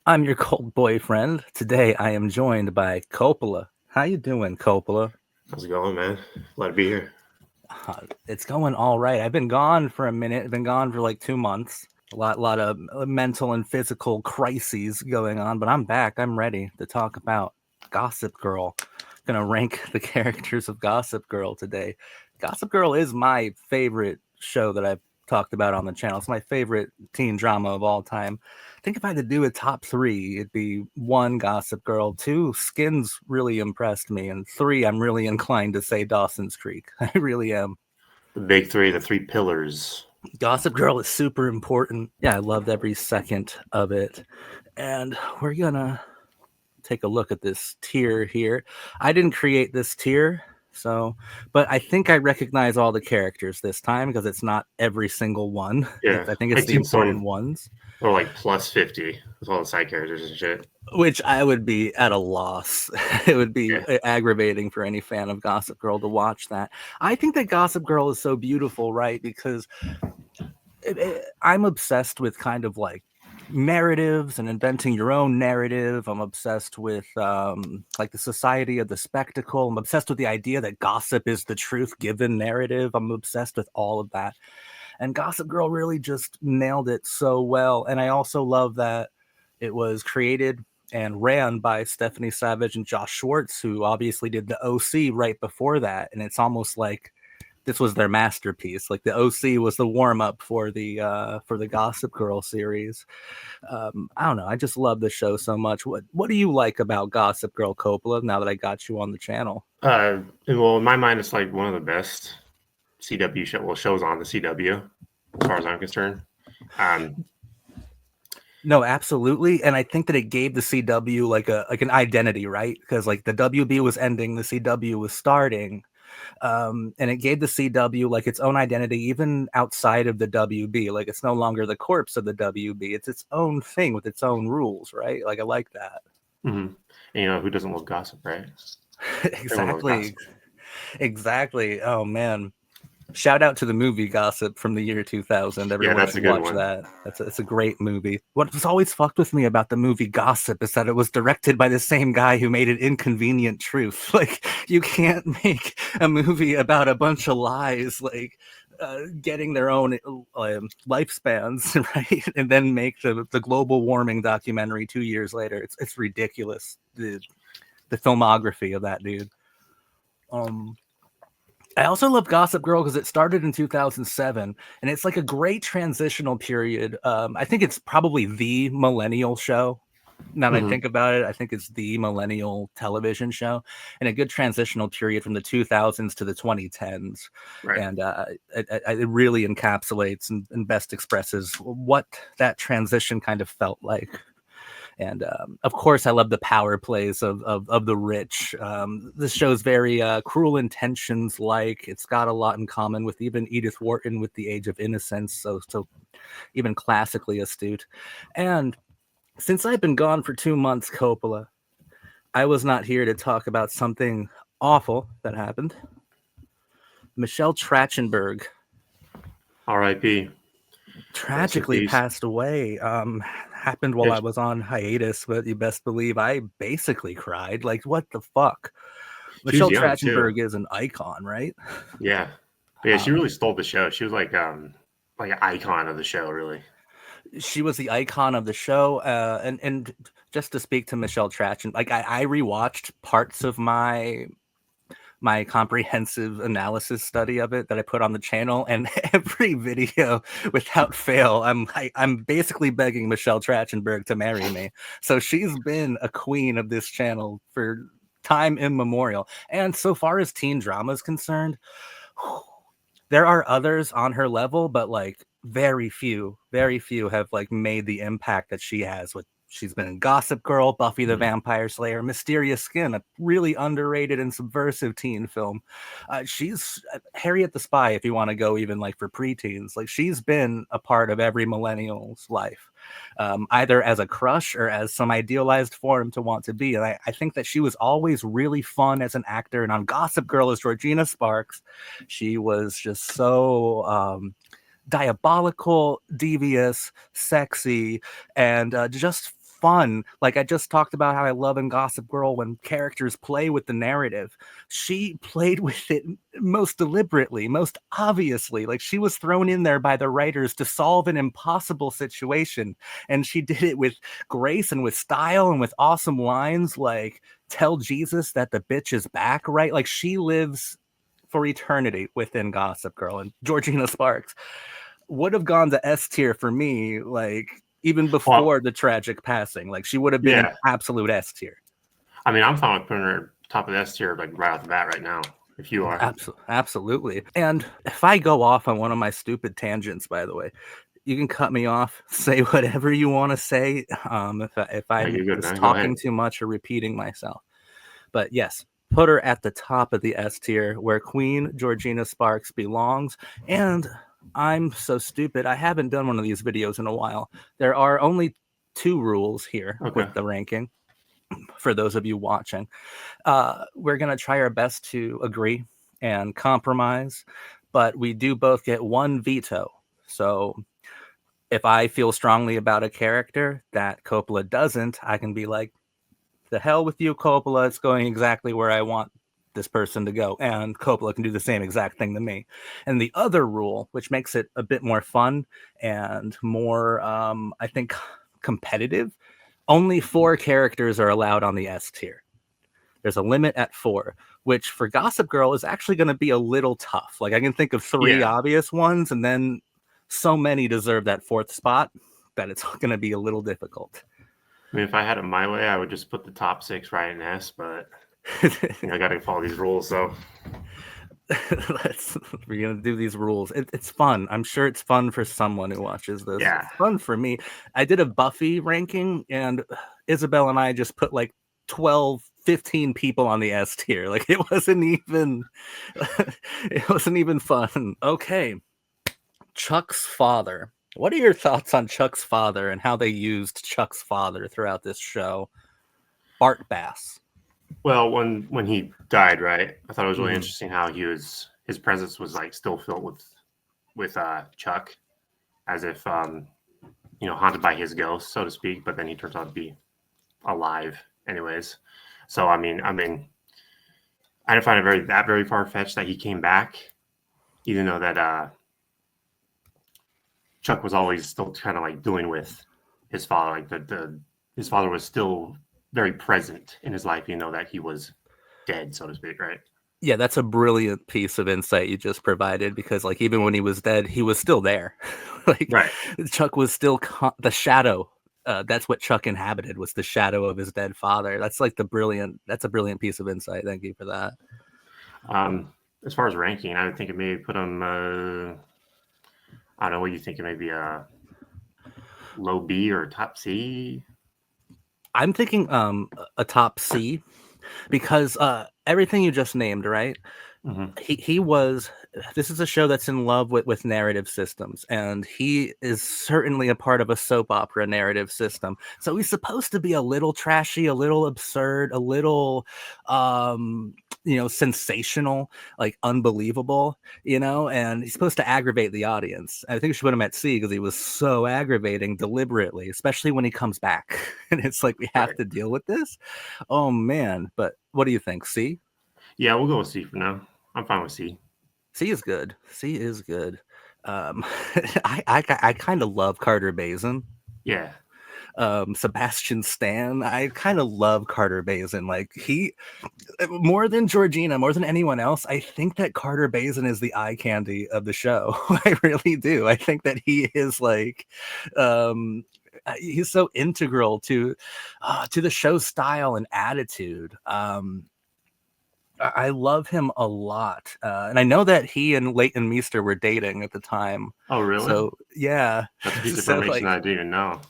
I'm your cold boyfriend. Today I am joined by Coppola. How you doing, Coppola? How's it going, man? Glad to be here. It's going all right. I've been gone for a minute. I've been gone for like 2 months. A lot of mental and physical crises going on, but I'm back. I'm ready to talk about Gossip Girl. Gonna rank the characters of Gossip Girl today. Gossip Girl is my favorite show that I've talked about on the channel. It's my favorite teen drama of all time. I think if I had to do a top three, it'd be one, Gossip Girl, two, Skins really impressed me, and three, I'm really inclined to say Dawson's Creek. I really am. The big three, the three pillars. Gossip Girl is super important. Yeah, I loved every second of it. And we're gonna take a look at this tier here. I didn't create this tier, so but I think I recognize all the characters this time because it's not every single one. Yeah, I think I it's the seen important some ones, or like plus 50 with all the side characters and shit. which I would be at a loss. It would be Yeah, aggravating for any fan of Gossip Girl to watch that. I think that Gossip Girl is so beautiful, right? Because I'm obsessed with kind of like narratives and inventing your own narrative. I'm obsessed with like the society of the spectacle. I'm obsessed with the idea that gossip is the truth given narrative. I'm obsessed with all of that. And Gossip Girl really just nailed it so well. And I also love that it was created and ran by Stephanie Savage and Josh Schwartz, who obviously did the OC right before that. And it's almost like this was their masterpiece. Like the OC was the warm up for the Gossip Girl series. I don't know. I just love the show so much. What do you like about Gossip Girl, Coppola? Now that I got you on the channel. well, in my mind, it's like one of the best shows on the CW, as far as I'm concerned. Um, No, absolutely, and I think that it gave the CW like an identity, right? Because like the WB was ending, the CW was starting, and it gave the CW like its own identity, even outside of the WB. Like it's no longer the corpse of the WB; it's its own thing with its own rules, right? Like I like that. mhm. And, who doesn't love gossip, right? Everyone loves Exactly, gossip. exactly. Oh man. Shout out to the movie Gossip from the year 2000. Yeah, Everyone that's a should good watch one. that. It's a great movie. What was always fucked with me about the movie Gossip is that it was directed by the same guy who made An Inconvenient Truth. Like, you can't make a movie about a bunch of lies, like, getting their own lifespans, right? And then make the global warming documentary 2 years later. It's ridiculous. The filmography of that dude. Um, I also love Gossip Girl because it started in 2007, and it's like a great transitional period. I think it's probably the millennial show. Now that I Hmm. think about it, I think it's the millennial television show, and a good transitional period from the 2000s to the 2010s. Right. And it really encapsulates and best expresses what that transition kind of felt like. And of course, I love the power plays of the rich. This show's very Cruel Intentions like. It's got a lot in common with even Edith Wharton with The Age of Innocence. So even classically astute. And since I've been gone for 2 months, Coppola, I was not here to talk about something awful that happened. Michelle Trachtenberg R.I.P. Rest in tragically peace. passed away. Happened while Yeah, I was on hiatus, but you best believe I basically cried. Like, what the fuck? she was Michelle young too. Trachtenberg is an icon, right? Yeah, but yeah, she Um, really stole the show. She was like an icon of the show, really. she was the icon of the show, and just to speak to Michelle Trachtenberg, like I rewatched parts of my comprehensive analysis study of it that I put on the channel, and every video, without fail, I'm basically begging Michelle Trachtenberg to marry me. So she's been a queen of this channel for time immemorial. And so far as teen drama is concerned, there are others on her level, but like very few have like made the impact that she has with she's been in Gossip Girl, Buffy the Mhm. Vampire Slayer, Mysterious Skin, a really underrated and subversive teen film. She's Harriet the Spy, if you want to go even like for preteens. Like she's been a part of every millennial's life, either as a crush or as some idealized form to want to be. And I think that she was always really fun as an actor. And on Gossip Girl as Georgina Sparks, she was just so diabolical, devious, sexy, and just fun. Like I just talked about how I love in Gossip Girl when characters play with the narrative. She played with it most deliberately, most obviously. Like she was thrown in there by the writers to solve an impossible situation. And she did it with grace and with style and with awesome lines like, tell Jesus that the bitch is back, right? Like she lives for eternity within Gossip Girl. And Georgina Sparks would have gone to S tier for me, like even Well, before the tragic passing. Like she would have been an yeah. absolute S tier. I mean, I'm fine with putting her top of the S tier, like right off the bat, right now. If you are, Absolutely. And if I go off on one of my stupid tangents, by the way, you can cut me off, say whatever you want to say. If yeah, I'm you're good, just man. Go ahead. talking too much or repeating myself. But yes, put her at the top of the S tier where Queen Georgina Sparks belongs. And I'm so stupid. I haven't done one of these videos in a while. There are only 2 rules here Okay. with the ranking for those of you watching. We're going to try our best to agree and compromise, but we do both get 1 veto. So if I feel strongly about a character that Coppola doesn't, I can be like, the hell with you, Coppola. It's going exactly where I want this person to go. And Coppola can do the same exact thing to me. And the other rule, which makes it a bit more fun and more, I think, competitive, only 4 characters are allowed on the S tier. There's a limit at 4, which for Gossip Girl is actually going to be a little tough. Like I can think of 3 Yeah. obvious ones, and then so many deserve that 4th spot that it's going to be a little difficult. I mean, if I had it my way, I would just put the top 6 right in S, but I got to follow these rules. So we're gonna do these rules. It's fun. I'm sure it's fun for someone who watches this. yeah, It's fun for me. I did a Buffy ranking, and Isabel and I just put like 12, 15 people on the S tier. Like it wasn't even fun. Okay, Chuck's father. What are your thoughts on Chuck's father and how they used Chuck's father throughout this show? Bart Bass. well, when he died, right? I thought it was really Mhm. interesting how his presence was like still filled with Chuck, as if haunted by his ghost, so to speak. But then he turns out to be alive, anyways. So I mean, I didn't find it very far fetched that he came back, even though that Chuck was always still kind of like dealing with his father. Like his father was still very present in his life, that he was dead, so to speak, right? Yeah, that's a brilliant piece of insight you just provided because, like, even when he was dead, he was still there. Like, Right. Chuck was still the shadow. That's what Chuck inhabited was the shadow of his dead father. That's like that's a brilliant piece of insight. Thank you for that. As far as ranking, I would think it maybe put him. I don't know what you think. It may be a low B or top C. I'm thinking a top C because everything you just named, right? Mm-hmm. He was, this is a show that's in love with narrative systems, and he is certainly a part of a soap opera narrative system, so he's supposed to be a little trashy, a little absurd, a little sensational, like unbelievable, and he's supposed to aggravate the audience. I think we should put him at C because he was so aggravating deliberately, especially when he comes back. And it's like we have Right. to deal with this. Oh man. But what do you think? C? Yeah, we'll go with C for now. I'm fine with C. C is good. C is good. I kind of love Carter Bazin. Yeah. Sebastian Stan. I kind of love Carter Bazin. Like he, more than Georgina, more than anyone else, I think that Carter Bazin is the eye candy of the show. I really do. I think that he is like, he's so integral to the show's style and attitude. I love him a lot. And I know that he and Leighton Meester were dating at the time. Oh, really? So, yeah. That's a piece of So, information like, I didn't even know.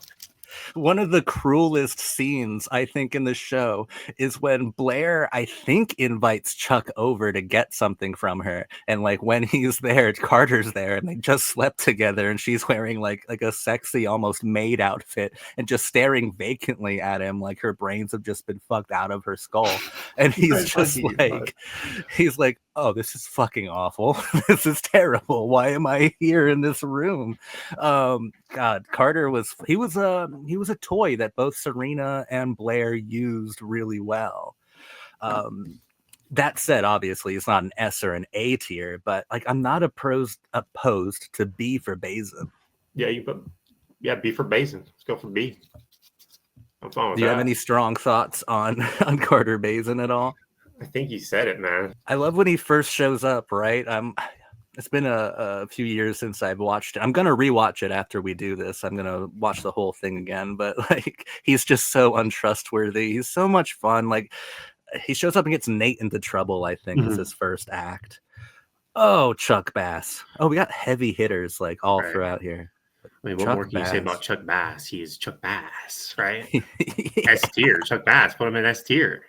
one of the cruelest scenes, I think, in the show is when Blair, I think, invites Chuck over to get something from her. And, like, when he's there, Carter's there, and they just slept together, and she's wearing, like a sexy, almost maid outfit and just staring vacantly at him like her brains have just been fucked out of her skull. And he's just like, oh, this is fucking awful. This is terrible. Why am I here in this room? God, Carter was was a toy that both Serena and Blair used really well. That said, obviously it's not an S or an A tier, but like I'm not opposed to B for Bazin. Yeah, B for Bazin. Let's go for B. I'm fine with Do you have that. any strong thoughts on Carter Bazin at all? I think you said it, man. I love when he first shows up, right? It's been a few years since I've watched it. I'm gonna rewatch it after we do this. I'm gonna watch the whole thing again, but like he's just so untrustworthy. He's so much fun. Like he shows up and gets Nate into trouble, I think, is his first act. Oh, Chuck Bass. Oh, we got heavy hitters like all throughout here. I mean, what more can you say about Chuck Bass? He is Chuck Bass, right? Yeah. S tier. Chuck Bass. Put him in S tier.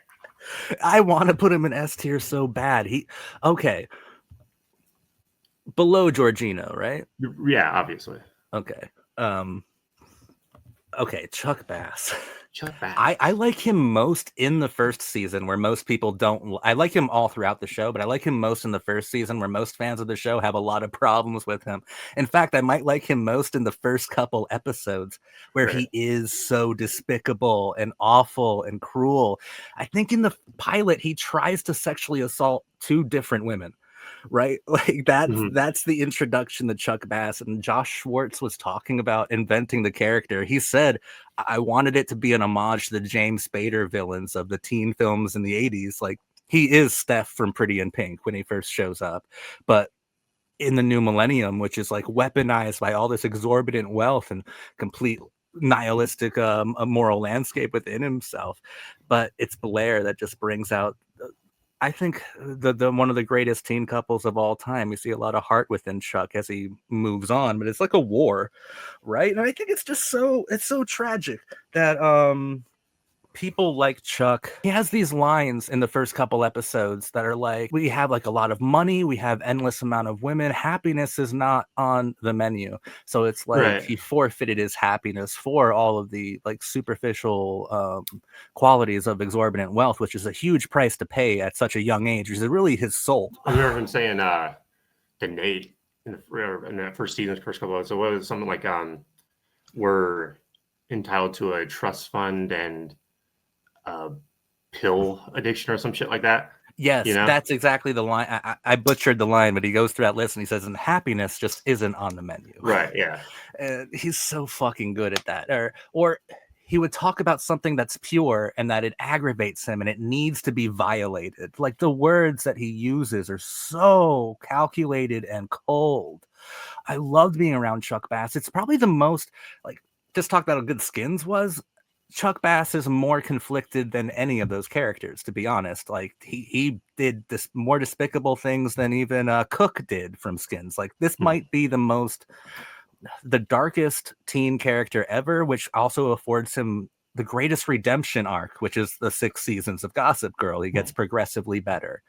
I want to put him in S tier so bad. Okay. Below Georgino, right? Yeah, obviously. Okay. Okay, Chuck Bass. Chuck Bass. I like him most in the first season where most people don't. I like him all throughout the show, but I like him most in the first season where most fans of the show have a lot of problems with him. In fact, I might like him most in the first couple episodes where he is so despicable and awful and cruel. I think in the pilot, he tries to sexually assault 2 different women. Right, like that's the introduction to Chuck Bass. And Josh Schwartz was talking about inventing the character. He said, I wanted it to be an homage to the James Spader villains of the teen films in the 80s. Like he is Steph from Pretty in Pink when he first shows up, but in the new millennium, which is like weaponized by all this exorbitant wealth and complete nihilistic moral landscape within himself. But it's Blair that just brings out, I think, the one of the greatest teen couples of all time. We see a lot of heart within Chuck as he moves on, but it's like a war, right? And I think it's so tragic that people like Chuck, he has these lines in the first couple episodes that are like, we have like a lot of money, we have endless amount of women, happiness is not on the menu. So it's like he forfeited his happiness for all of the like superficial qualities of exorbitant wealth, which is a huge price to pay at such a young age. Is really his soul. I remember him saying to Nate in that first season, first couple of episodes, so what was something like we're entitled to a trust fund and pill addiction or some shit like that. Yes, that's exactly the line. I butchered the line, but he goes through that list and he says, and happiness just isn't on the menu. Right, yeah. He's so fucking good at that. Or he would talk about something that's pure and that it aggravates him and it needs to be violated. Like the words that he uses are so calculated and cold. I loved being around Chuck Bass. It's probably the most, like, just talk about how good Skins was. Chuck Bass is more conflicted than any of those characters, to be honest. Like he did this more despicable things than even Cook did from Skins. Like this might be the darkest teen character ever, which also affords him the greatest redemption arc, which is the 6 seasons of Gossip Girl. He gets progressively better.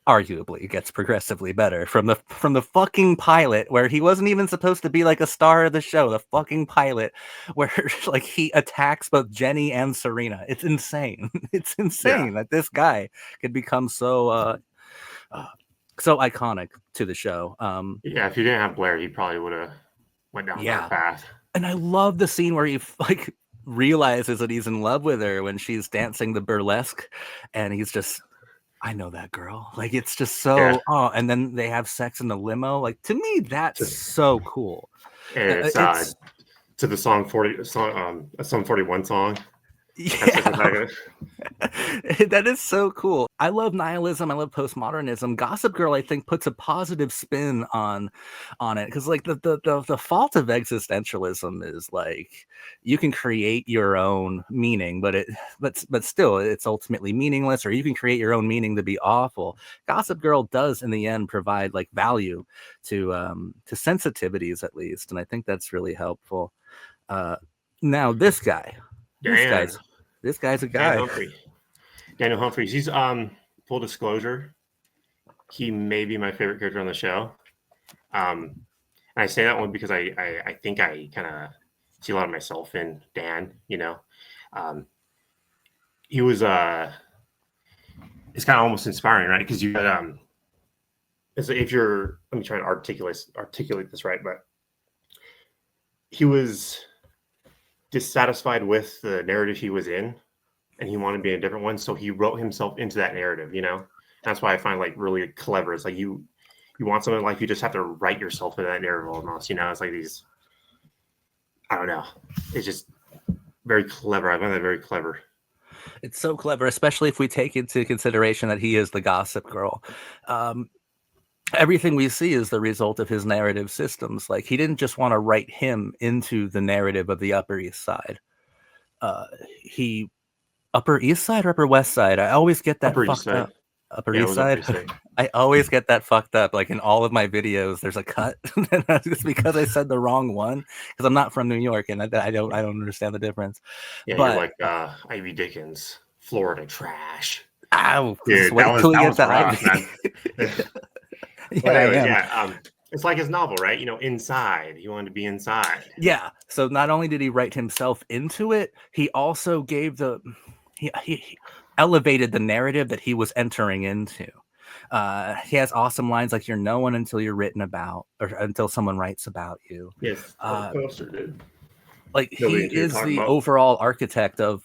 Arguably gets progressively better from the fucking pilot where he wasn't even supposed to be like a star of the show. The fucking pilot where like he attacks both Jenny and Serena. It's insane. It's insane that this guy could become so iconic to the show. If you didn't have Blair, he probably would have went down that path. And I love the scene where he like realizes that he's in love with her when she's dancing the burlesque, and he's just, I know that girl. Like it's just so and then they have sex in the limo. Like to me, that's so cool. And it's to the song 41 song. Yeah. That is so cool. I love nihilism. I love postmodernism. Gossip Girl, I think, puts a positive spin on it because, like, the fault of existentialism is like you can create your own meaning, but still, it's ultimately meaningless. Or you can create your own meaning to be awful. Gossip Girl does, in the end, provide like value to sensitivities at least, and I think that's really helpful. Now, this guy. This guy's a guy. Daniel Humphreys. He's full disclosure, he may be my favorite character on the show. And I say that one because I think I kind of see a lot of myself in Dan. He was it's kind of almost inspiring, right? Because you got if you're, let me try to articulate this right, but he was dissatisfied with the narrative he was in, and he wanted to be in a different one, so he wrote himself into that narrative. That's why I find like really clever. It's like you want something like you just have to write yourself into that narrative almost. It's like these. I don't know. It's just very clever. I find that very clever. It's so clever, especially if we take into consideration that he is the Gossip Girl. Everything we see is the result of his narrative systems. Like, he didn't just want to write him into the narrative of the Upper East Side. He Upper East Side or Upper West Side? I always get that Upper East fucked Side. up. Upper Yeah, it East was Upper Side? East Side. I always get that fucked up. Like, in all of my videos, there's a cut. And that's just because I said the wrong one. Because I'm not from New York, and I don't understand the difference. Yeah, you're But like Ivy Dickens, Florida trash. ow, just Dude, wait till we that get was to rough, Ivy. man. Yeah, But I anyways, am. yeah, it's like his novel, right? Inside. He wanted to be inside. Yeah. So not only did he write himself into it, he also gave he elevated the narrative that he was entering into. He has awesome lines like "You're no one until you're written about, or until someone writes about you." Yes, of course it did. Like, Nobody he until you is talk the about. overall architect of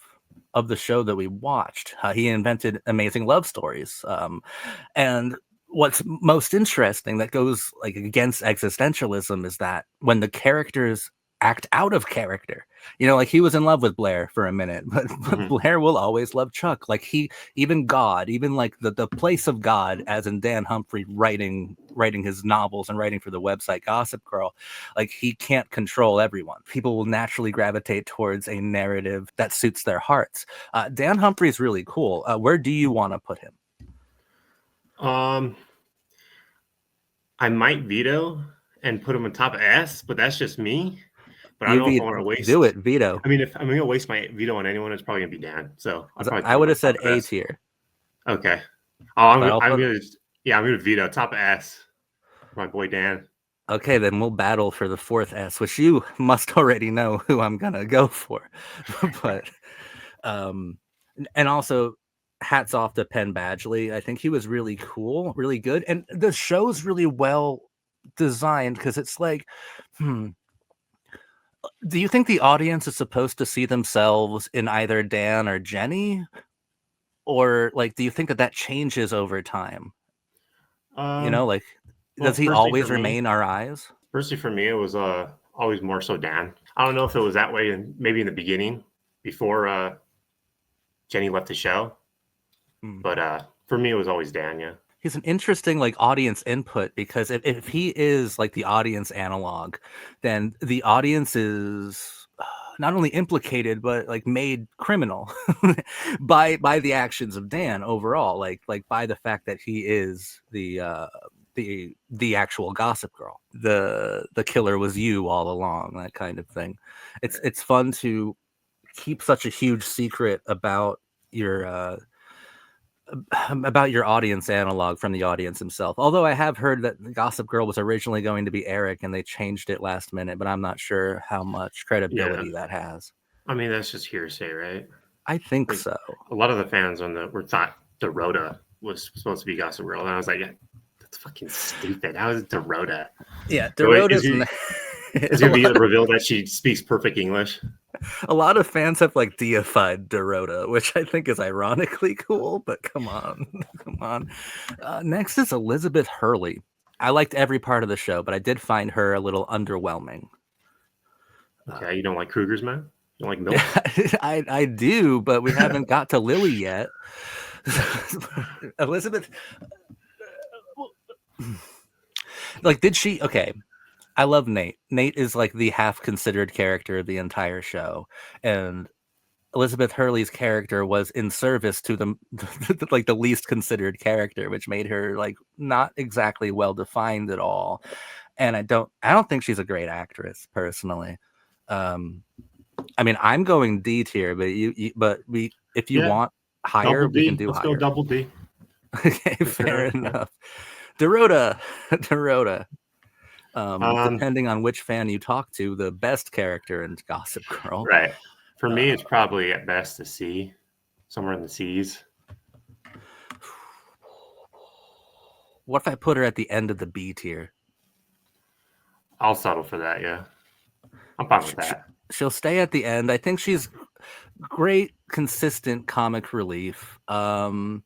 the show that we watched. He invented amazing love stories. And what's most interesting that goes like against existentialism is that when the characters act out of character, like he was in love with Blair for a minute, but Mhm. Blair will always love Chuck. Like, even God, even like the place of God, as in Dan Humphrey writing his novels and writing for the website Gossip Girl, like, he can't control everyone. People will naturally gravitate towards a narrative that suits their hearts. Dan Humphrey's really cool. Where do you want to put him? I might veto and put him on top of S, but that's just me. But I don't You know if I want to do waste. it, veto. I mean, if I'm going to waste my veto on anyone, it's probably going to be Dan. So I'll probably I put him would on have top said of A S. tier, Okay. but I'll I'm put. going to. Yeah, I'm going to veto top of S. My boy Dan. Okay, then we'll battle for the fourth S, which you must already know who I'm gonna go for. But and also, hats off to Penn Badgley. I think he was really cool, really good, and the show's really well designed because it's like, do you think the audience is supposed to see themselves in either Dan or Jenny, or like, do you think that changes over time? Like, does Well, he always remain our eyes? personally for me, it was always more so Dan. I don't know if it was that way, and maybe in the beginning before Jenny left the show, but for me, it was always Dan. Yeah. He's an interesting like audience input, because if he is like the audience analog, then the audience is not only implicated but like made criminal by the actions of Dan overall, like by the fact that he is the actual Gossip Girl. The killer was you all along, that kind of thing. It's fun to keep such a huge secret about your audience analog from the audience himself. Although I have heard that Gossip Girl was originally going to be Eric and they changed it last minute, but I'm not sure how much Yeah. credibility that has. I mean, that's just hearsay, right? I think Like so. a lot of the fans were thought Dorota was supposed to be Gossip Girl, and I was like, yeah, that's fucking stupid. How is it Dorota? Yeah, So Dorota's is it going to be revealed that she speaks perfect English? a lot of fans have like deified Dorota, which I think is ironically cool, but come on. Come on. Next is Elizabeth Hurley. I liked every part of the show, but I did find her a little underwhelming. Okay, you don't like Kruger's, man? You don't like milk? I do, but we haven't got to Lily yet. Elizabeth, like, did she? Okay, I love Nate. Nate is like the half considered character of the entire show, and Elizabeth Hurley's character was in service to the like the least considered character, which made her like not exactly well defined at all. And I don't think she's a great actress personally. I mean, I'm going D tier, but if you Yeah, want higher, double we can D. do Let's go higher. double D. Okay, fair enough. Dorota, Dorota. Depending on which fan you talk to, the best character in Gossip Girl. Right. For me, it's probably at best a C, somewhere in the C's. What if I put her at the end of the B tier? I'll settle for that. Yeah, I'm fine with that. She'll stay at the end. I think she's great, consistent comic relief. And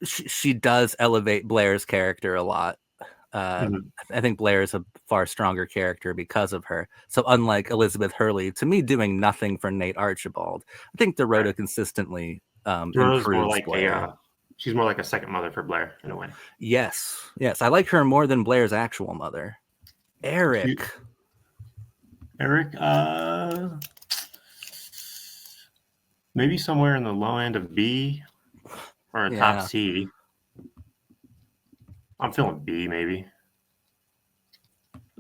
she does elevate Blair's character a lot. Mhm. I think Blair is a far stronger character because of her. So unlike Elizabeth Hurley, to me, doing nothing for Nate Archibald, I think Right. Dorota consistently Dorota's more improves like Blair. she's more like a second mother for Blair in a way. Yes, yes, I like her more than Blair's actual mother. She, Eric, Eric, maybe somewhere in the low end of B or a top yeah, C. I'm feeling B maybe.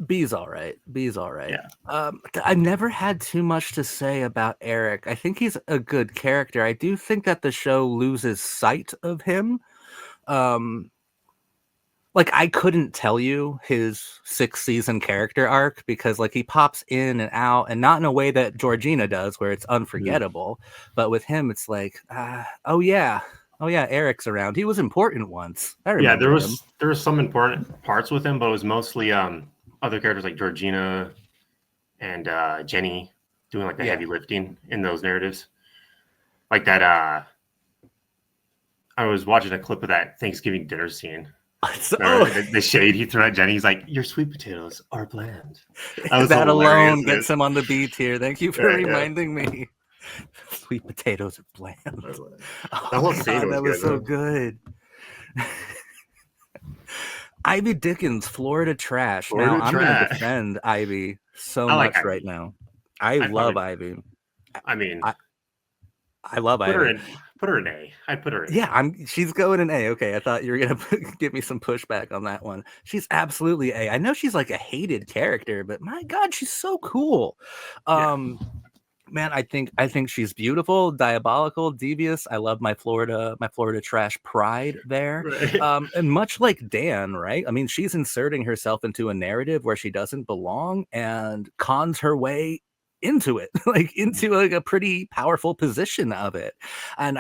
B's all right. B's all right. Yeah. I've never had too much to say about Eric. I think he's a good character. I do think that the show loses sight of him. Um, like I couldn't tell you his 6th season character arc because like he pops in and out and not in a way that Georgina does where it's Mhm. unforgettable, but with him it's like oh yeah, oh yeah, Eric's around, he was important once, I Yeah, remember him. there was some important parts with him, but it was mostly other characters like Georgina and Jenny doing like the Yeah. heavy lifting in those narratives. Like that I was watching a clip of that Thanksgiving dinner scene. Oh, The shade he threw at Jenny, he's like, "Your sweet potatoes are bland." That was that hilarious, alone man. gets him on the B tier. Thank you for Right, yeah. reminding me. Sweet potatoes are bland. The Oh whole scene god, was that was good, so though. good. Ivy Dickens, Florida Trash. Now Florida I'm gonna trash. defend Ivy so I like much right Ivy. now. I I'd love probably. Ivy. I mean, I, I love put her Ivy. in. Put her in A. I'd put her in Yeah, A. she's going an A. Okay, I thought you were gonna give me some pushback on that one. She's absolutely A. I know she's like a hated character, but my God, she's so cool. Yeah. Man, I think she's beautiful, diabolical, devious. I love my Florida trash pride there. Right. And much like Dan, right? I mean, she's inserting herself into a narrative where she doesn't belong and cons her way into it, like into like a pretty powerful position of it. And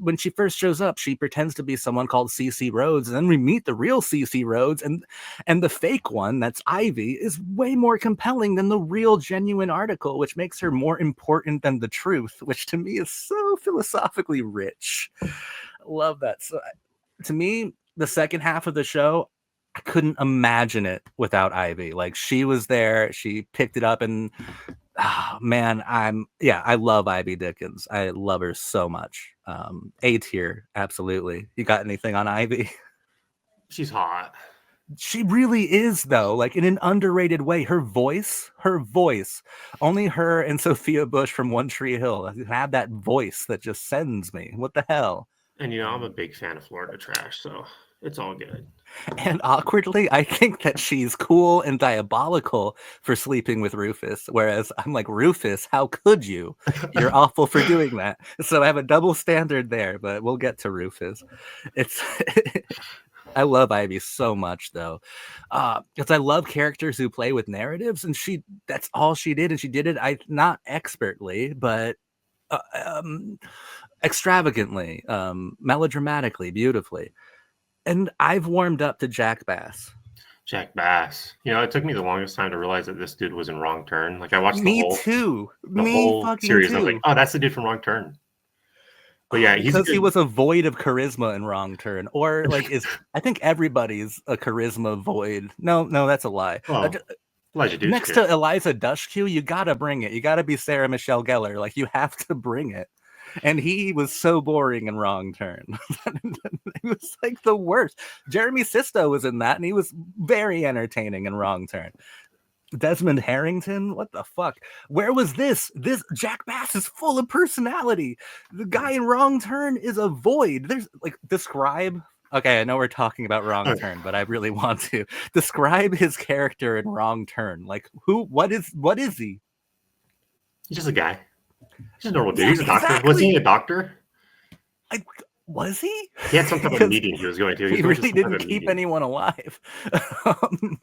when she first shows up, she pretends to be someone called CC Rhodes, and then we meet the real CC Rhodes, and the fake one, that's Ivy, is way more compelling than the real genuine article, which makes her more important than the truth, which to me is so philosophically rich. I love that. So to me, the second half of the show, I couldn't imagine it without Ivy. Like she was there, she picked it up, and man, I love Ivy Dickens. I love her so much. A tier, absolutely. You got anything on Ivy? She's hot. She really is, though, like in an underrated way. Her voice, only her and Sophia Bush from One Tree Hill have that voice that just sends me. What the hell? And I'm a big fan of Florida trash, so it's all good. And awkwardly, I think that she's cool and diabolical for sleeping with Rufus. Whereas I'm like, Rufus, how could you? You're awful for doing that. So I have a double standard there, but we'll get to Rufus. It's I love Ivy so much though, because I love characters who play with narratives, and that's all she did, and she did it not expertly, but uh, um, extravagantly, melodramatically, beautifully. And I've warmed up to Jack Bass. Jack Bass. It took me the longest time to realize that this dude was in Wrong Turn. Like I watched Me too. the Me whole fucking series. I was like, too. oh, that's the dude from Wrong Turn. But yeah, he's a Because he good. was a void of charisma in Wrong Turn, or like I think everybody's a charisma void. No, that's a lie. Well, Elijah Next Dushku. to Eliza Dushku, you gotta bring it. You gotta be Sarah Michelle Gellar. Like you have to bring it. And he was so boring in Wrong Turn. He was like the worst. Jeremy Sisto was in that, and he was very entertaining in Wrong Turn. Desmond Harrington, what the fuck? Where was this? This Jack Bass is full of personality. The guy in Wrong Turn is a void. There's like describe. Okay, I know we're talking about Wrong Okay. Turn, but I really want to describe his character in Wrong Turn. Like who? What is he? He's just a guy. He's a normal dude. Yeah, He's a doctor. Was he exactly. a doctor? Like, was he? He had some type of Because meeting he was going to. He was he going to really some type didn't of keep meeting. anyone alive. um,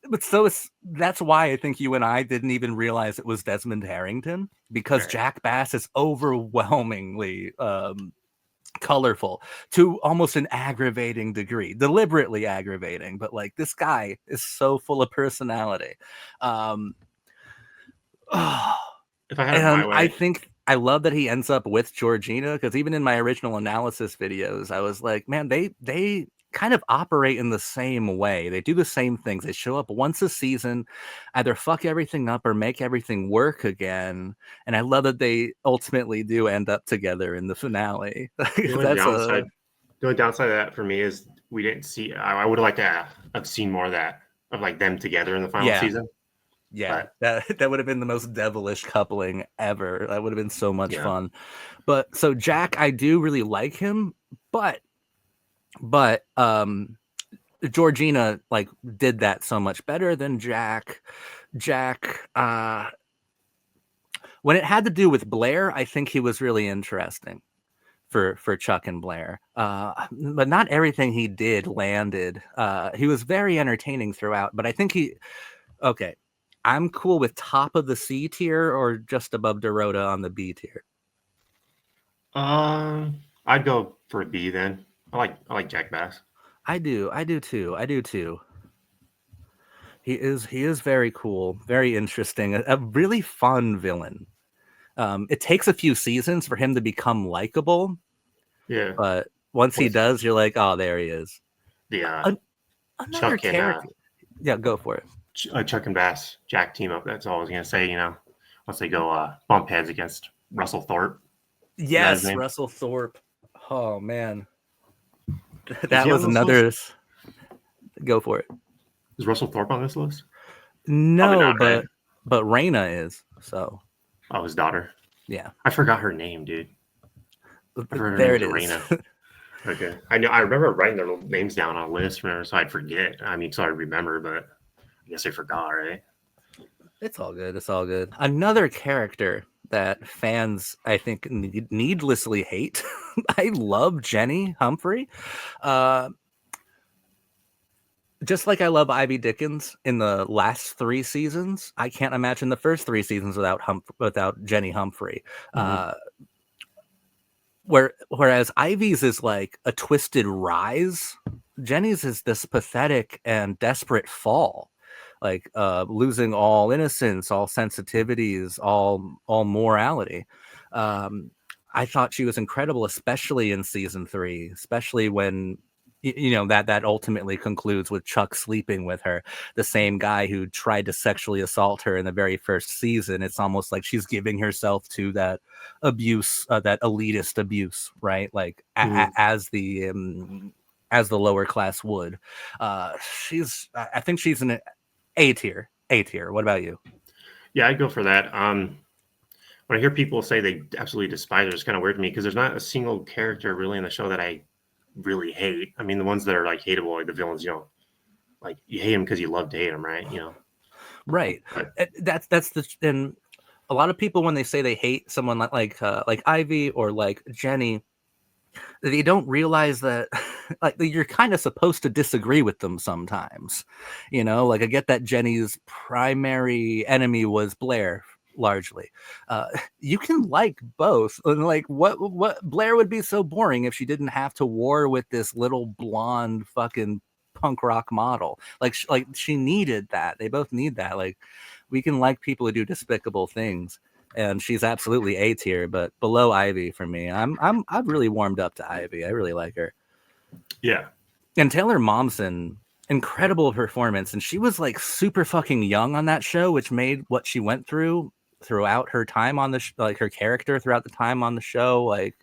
but that's why I think you and I didn't even realize it was Desmond Harrington, because Right. Jack Bass is overwhelmingly colorful to almost an aggravating degree, deliberately aggravating. But like this guy is so full of personality. If I had it my And I way, think I love that he ends up with Georgina, because even in my original analysis videos, I was like, man, they kind of operate in the same way. They do the same things. They show up once a season, either fuck everything up or make everything work again. And I love that they ultimately do end up together in the finale. the only That's downside, the only downside of that for me is we didn't see. I would have liked to have seen more of that of like them together in the final yeah. season. Yeah, But that would have been the most devilish coupling ever. That would have been so much yeah, fun. But so Jack, I do really like him, but Georgina like did that so much better than Jack. Jack, when it had to do with Blair, I think he was really interesting for Chuck and Blair. But not everything he did landed. He was very entertaining throughout, but I think he okay. I'm cool with top of the C tier or just above Dorota on the B tier. I'd go for a B then. I like Jack Bass. I do too. I do too. He is very cool, very interesting, a really fun villain. It takes a few seasons for him to become likable, Yeah. but once he What's does, you're like, oh, there he is. the Another Chuck and character. Yeah, go for it. Chuck and Bass Jack team up? That's all I was gonna say. Once they go bump heads against Russell Thorpe. Is that his Yes, name? Russell Thorpe. Oh man, Is that he on was this list? another. Go for it. Is Russell Thorpe on this list? Probably No, not, right? but Raina is. So Oh, his daughter. yeah, I forgot her name, dude. I've heard her there it name's is. Raina. Okay. I know. I remember writing their little names down on a list, remember, so I'd forget. I mean, so I remember, but I guess I forgot, right? It's all good. It's all good. Another character that fans, I think, needlessly hate. I love Jenny Humphrey. Uh, just like I love Ivy Dickens in the last 3 seasons, I can't imagine the first 3 seasons without Jenny Humphrey. Mm-hmm. Whereas Ivy's is like a twisted rise, Jenny's is this pathetic and desperate fall, like losing all innocence, all sensitivities, all morality. Um, I thought she was incredible, especially in season 3, especially when that ultimately concludes with Chuck sleeping with her, the same guy who tried to sexually assault her in the very first season. It's almost like she's giving herself to that abuse, that elitist abuse, right? Like Mm-hmm. as the lower class would. I think she's an A tier. A tier. What about you? Yeah, I'd go for that. When I hear people say they absolutely despise her, it's kind of weird to me because there's not a single character really in the show that I really hate. I mean, the ones that are like hateable, like the villains, like you hate them because you love to hate them, right? Right. But That's the and a lot of people, when they say they hate someone like Ivy or like Jenny, they don't realize that like you're kind of supposed to disagree with them sometimes. Like I get that Jenny's primary enemy was Blair largely. uh you can like both, and like what Blair would be so boring if she didn't have to war with this little blonde fucking punk rock model. Like she needed that. They both need that. Like we can like people who do despicable things, and she's absolutely A tier, but below Ivy for me. I've really warmed up to Ivy. I really like her. yeah, And Taylor Momsen, incredible performance, and she was like super fucking young on that show, which made what she went through throughout her time on the like her character throughout the time on the show like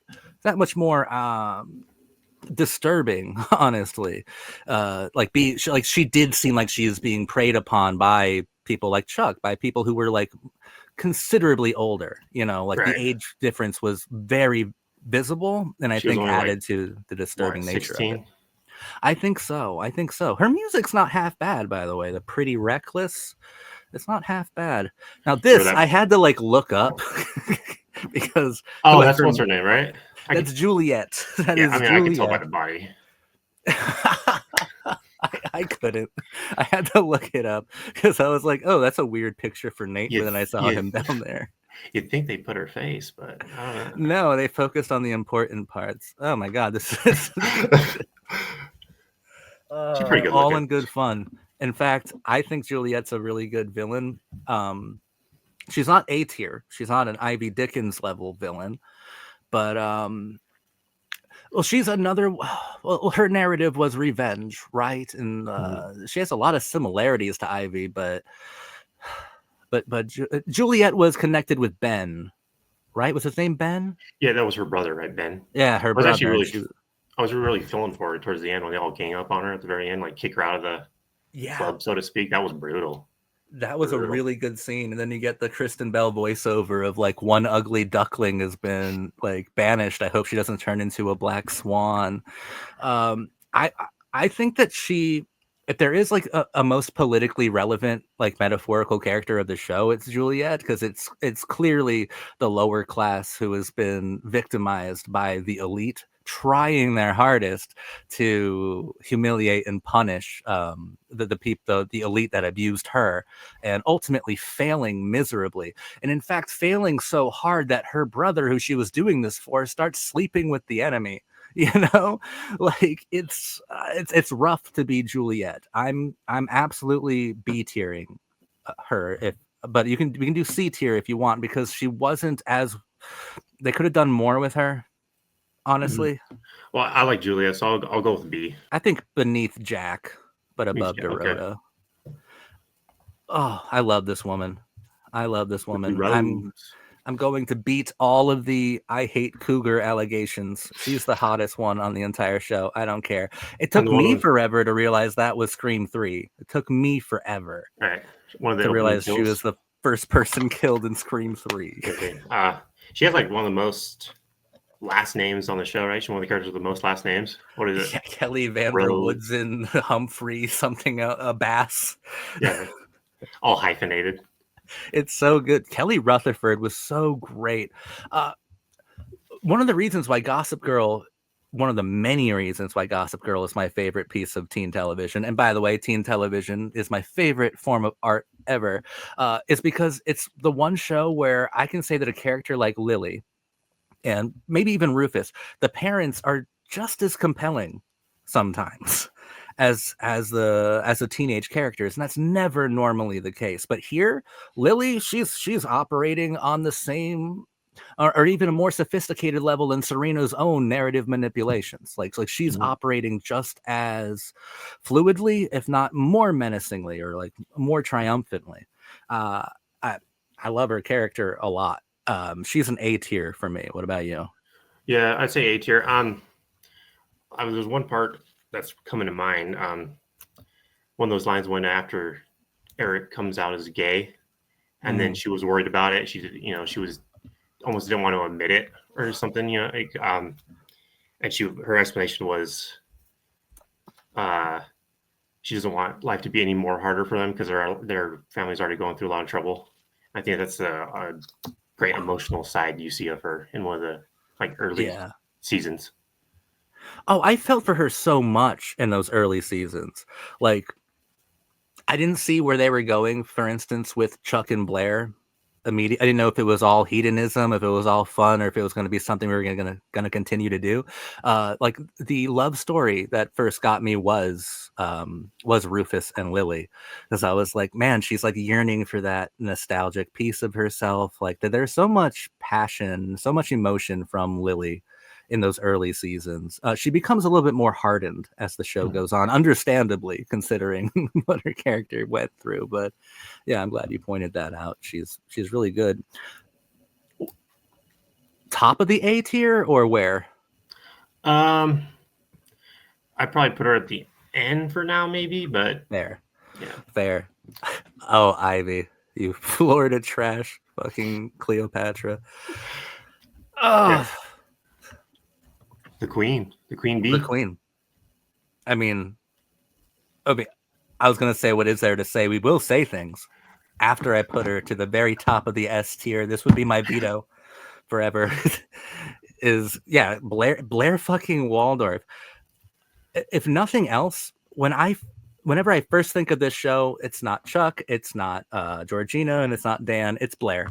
that much more disturbing, honestly. She did seem like she is being preyed upon by people like Chuck, by people who were like considerably older. Like the right. age difference was very visible, and I She was think only like added to the what, disturbing nature of it. 16? I think so. I think so. Her music's not half bad, by the way. The Pretty Reckless, it's not half bad. Now Or this that? I had to like look up because Oh, what that's her what's her name, right? I could, that's Juliet. That yeah. I is mean, I could tell by Juliet. the body. I couldn't. I had to look it up because I was like, "Oh, that's a weird picture for Nate." But You then I saw you him down there. you'd think they put her face, but I don't No, they focused on the important parts. Oh my god, this is know. She's pretty good all looking. in good fun. In fact, I think Juliet's a really good villain. Um, She's not A tier. She's not an Ivy Dickens level villain, but well, she's another. Well, her narrative was revenge, right? And she has a lot of similarities to Ivy, but Juliet was connected with Ben, right? Was his name Ben? Yeah, that was her brother, right, Ben? Yeah, her I was actually brother, and really, she. I was really feeling for her towards the end when they all gang up on her at the very end, like kick her out of the Yeah, club, so to speak. That was brutal. that was a Brutal. really good scene, and then you get the Kristen Bell voiceover of like one ugly duckling has been like banished. I hope she doesn't turn into a black swan. I think that she, if there is like a most politically relevant like metaphorical character of the show, it's Juliet, because it's clearly the lower class who has been victimized by the elite trying their hardest to humiliate and punish the elite that abused her, and ultimately failing miserably, and in fact failing so hard that her brother, who she was doing this for, starts sleeping with the enemy. You know, like it's rough to be Juliet. I'm absolutely B tiering her, if but we can do C tier if you want, because she wasn't as, they could have done more with her, Mhm. honestly. Well, I like Julia, so I'll go with B. I think beneath Jack, but Me above too. Okay. Dorota. Oh, I love this woman. I love this With the woman. rose. I'm going to beat all of the I hate cougar allegations. She's the hottest one on the entire show. I don't care. It And took one of me those, forever to realize that was Scream 3. It took me forever all right, one of the to opening realize she kills. was the first person killed in Scream 3. Okay. She has like one of the most last names on the show, right? She's one of the characters with the most last names. What is it? Yeah, Kelly Vander Rose. Woodson, Humphrey, something, a Bass. Yeah, all hyphenated. It's so good. Kelly Rutherford was so great. Uh, one of the reasons why Gossip Girl, one of the many reasons why Gossip Girl is my favorite piece of teen television, and by the way, teen television is my favorite form of art ever, is because it's the one show where I can say that a character like Lily, and maybe even Rufus, the parents are just as compelling sometimes as the teenage characters, and that's never normally the case. But here, Lily, she's operating on the same, or even a more sophisticated level than Serena's own narrative manipulations. Like she's Mhm. operating just as fluidly, if not more menacingly, or like more triumphantly. Uh, I I love her character a lot. She's an A tier for me. What about you? Yeah, I'd say A tier. There's one part that's coming to mind. One of those lines when after Eric comes out as gay, and then Mm, she was worried about it. She was almost didn't want to admit it or something. And her explanation was, uh, she doesn't want life to be any more harder for them because their family's already going through a lot of trouble. I think that's a great emotional side you see of her in one of the like early yeah. seasons. Oh, I felt for her so much in those early seasons. Like, I didn't see where they were going, for instance, with Chuck and Blair. I didn't know if it was all hedonism, if it was all fun, or if it was going to be something we were going to continue to do. Like the love story that first got me was Rufus and Lily, because I was like, man, she's like yearning for that nostalgic piece of herself. Like there's so much passion, so much emotion from Lily in those early seasons. She becomes a little bit more hardened as the show goes on, understandably, considering what her character went through. But yeah, I'm glad you pointed that out. She's really good. Top of the A tier or where? Um, I'd probably put her at the end for now, maybe, but There, yeah, fair. Oh, Ivy, you Florida trash, fucking Cleopatra. yeah, Oh, the queen the bee. queen. I mean, okay. I was gonna say, what is there to say? We will say things after I put her to the very top of the S tier. This would be my veto forever. Is yeah, Blair fucking Waldorf. If nothing else, whenever I first think of this show, it's not Chuck, it's not Georgina, and it's not Dan, it's Blair.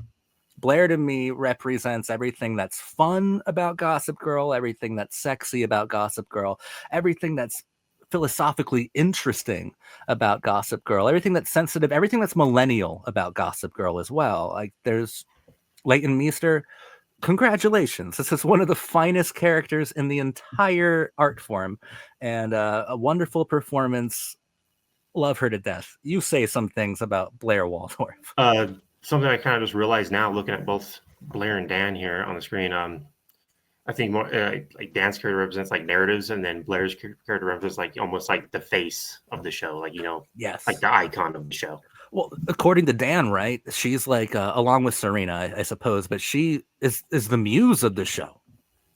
Blair to me represents everything that's fun about Gossip Girl, everything that's sexy about Gossip Girl, everything that's philosophically interesting about Gossip Girl, everything that's sensitive, everything that's millennial about Gossip Girl as well. Like there's Leighton Meester. Congratulations. This is one of the finest characters in the entire art form, and a wonderful performance. Love her to death. You say some things about Blair Waldorf. Something I kind of just realized now, looking at both Blair and Dan here on the screen. I think more like Dan's character represents like narratives, and then Blair's character represents like almost like the face of the show, like Yes. like the icon of the show. Well, according to Dan, right, she's like along with Serena, I suppose, but she is the muse of the show.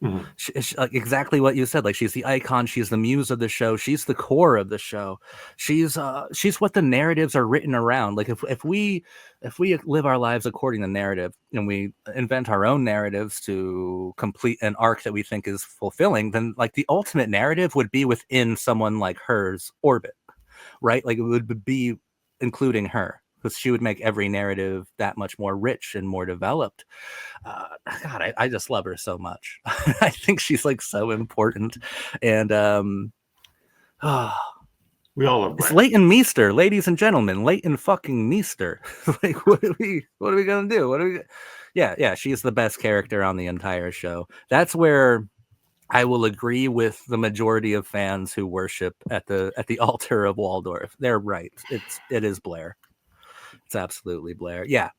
Mm-hmm. Like exactly what you said. Like she's the icon, she's the muse of the show, she's the core of the show. She's what the narratives are written around. Like if we live our lives according to narrative and we invent our own narratives to complete an arc that we think is fulfilling, then like the ultimate narrative would be within someone like her's orbit, right? Like it would be including her, because she would make every narrative that much more rich and more developed. God, I just love her so much. I think she's like so important. And we all love Blair. It's Leighton Meester, ladies and gentlemen. Leighton fucking Meester. Like, what are we gonna do? Yeah, she's the best character on the entire show. That's where I will agree with the majority of fans who worship at the altar of Waldorf. They're right. It is Blair. It's absolutely Blair. Yeah.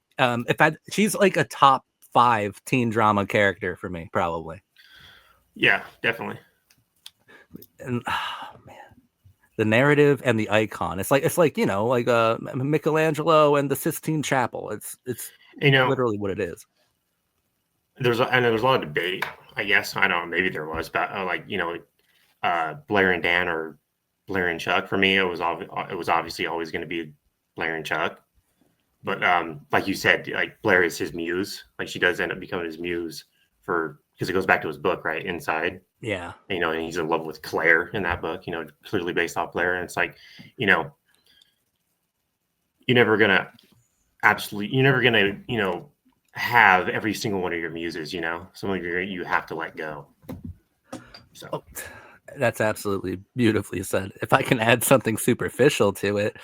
She's like a top 5 teen drama character for me, probably. Yeah, definitely. And man, the narrative and the icon. It's like like Michelangelo and the Sistine Chapel. It's literally what it is. I know there's a lot of debate. I guess I don't know. Maybe there was, but Blair and Dan or Blair and Chuck. For me, it was obviously always going to be Blair and Chuck. But like you said, like Blair is his muse. Like she does end up becoming his muse because it goes back to his book, right? Inside. Yeah. And he's in love with Claire in that book, clearly based off Blair. And it's like, you're never gonna have every single one of your muses, some of you have to let go. So that's absolutely beautifully said. If I can add something superficial to it,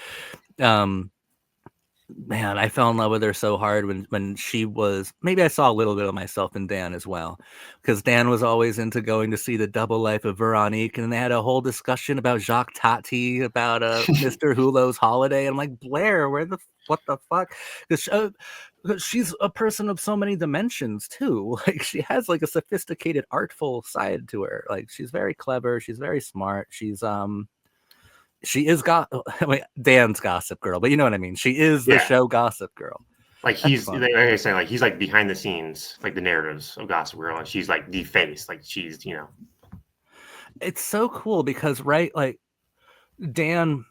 man, I fell in love with her so hard when she was. Maybe I saw a little bit of myself in Dan as well, because Dan was always into going to see the double life of Veronique, and they had a whole discussion about Jacques Tati, about Mr. Hulot's holiday. And I'm like, Blair, what the fuck? Because she's a person of so many dimensions too. Like she has like a sophisticated, artful side to her. Like she's very clever. She's very smart. She is Dan's Gossip Girl, but you know what I mean. She is the show Gossip Girl. Like he's like I say, like he's like behind the scenes, like the narratives of Gossip Girl, and she's like the face, like she's It's so cool because right, like Dan,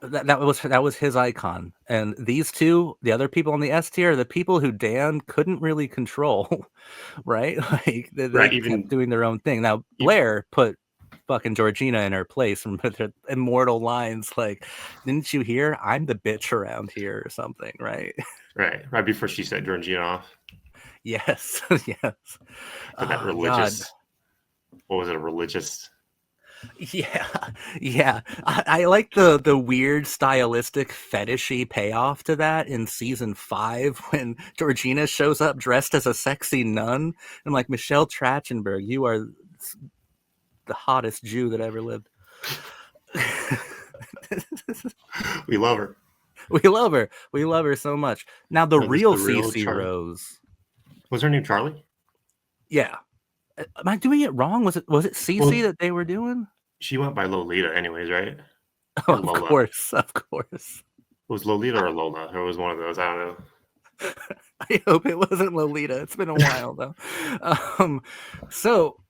that was his icon, and these two, the other people on the S tier, are the people who Dan couldn't really control, right? Like they kept doing their own thing. Now Blair put fucking Georgina in her place and with her immortal lines like, didn't you hear I'm the bitch around here or something, right? Right before she set Georgina off. Yes. But that religious God. What was it, a religious? Yeah. I like the weird stylistic fetishy payoff to that in season 5 when Georgina shows up dressed as a sexy nun. I'm like, Michelle Trachtenberg, you are the hottest Jew that ever lived. We love her. We love her so much. Now the real CC Rose. Was her name Charlie? Yeah. Am I doing it wrong? Was it CC that they were doing? She went by Lolita anyways, right? Oh, of course. It was Lolita or Lola, or it was one of those. I don't know. I hope it wasn't Lolita. It's been a while though. So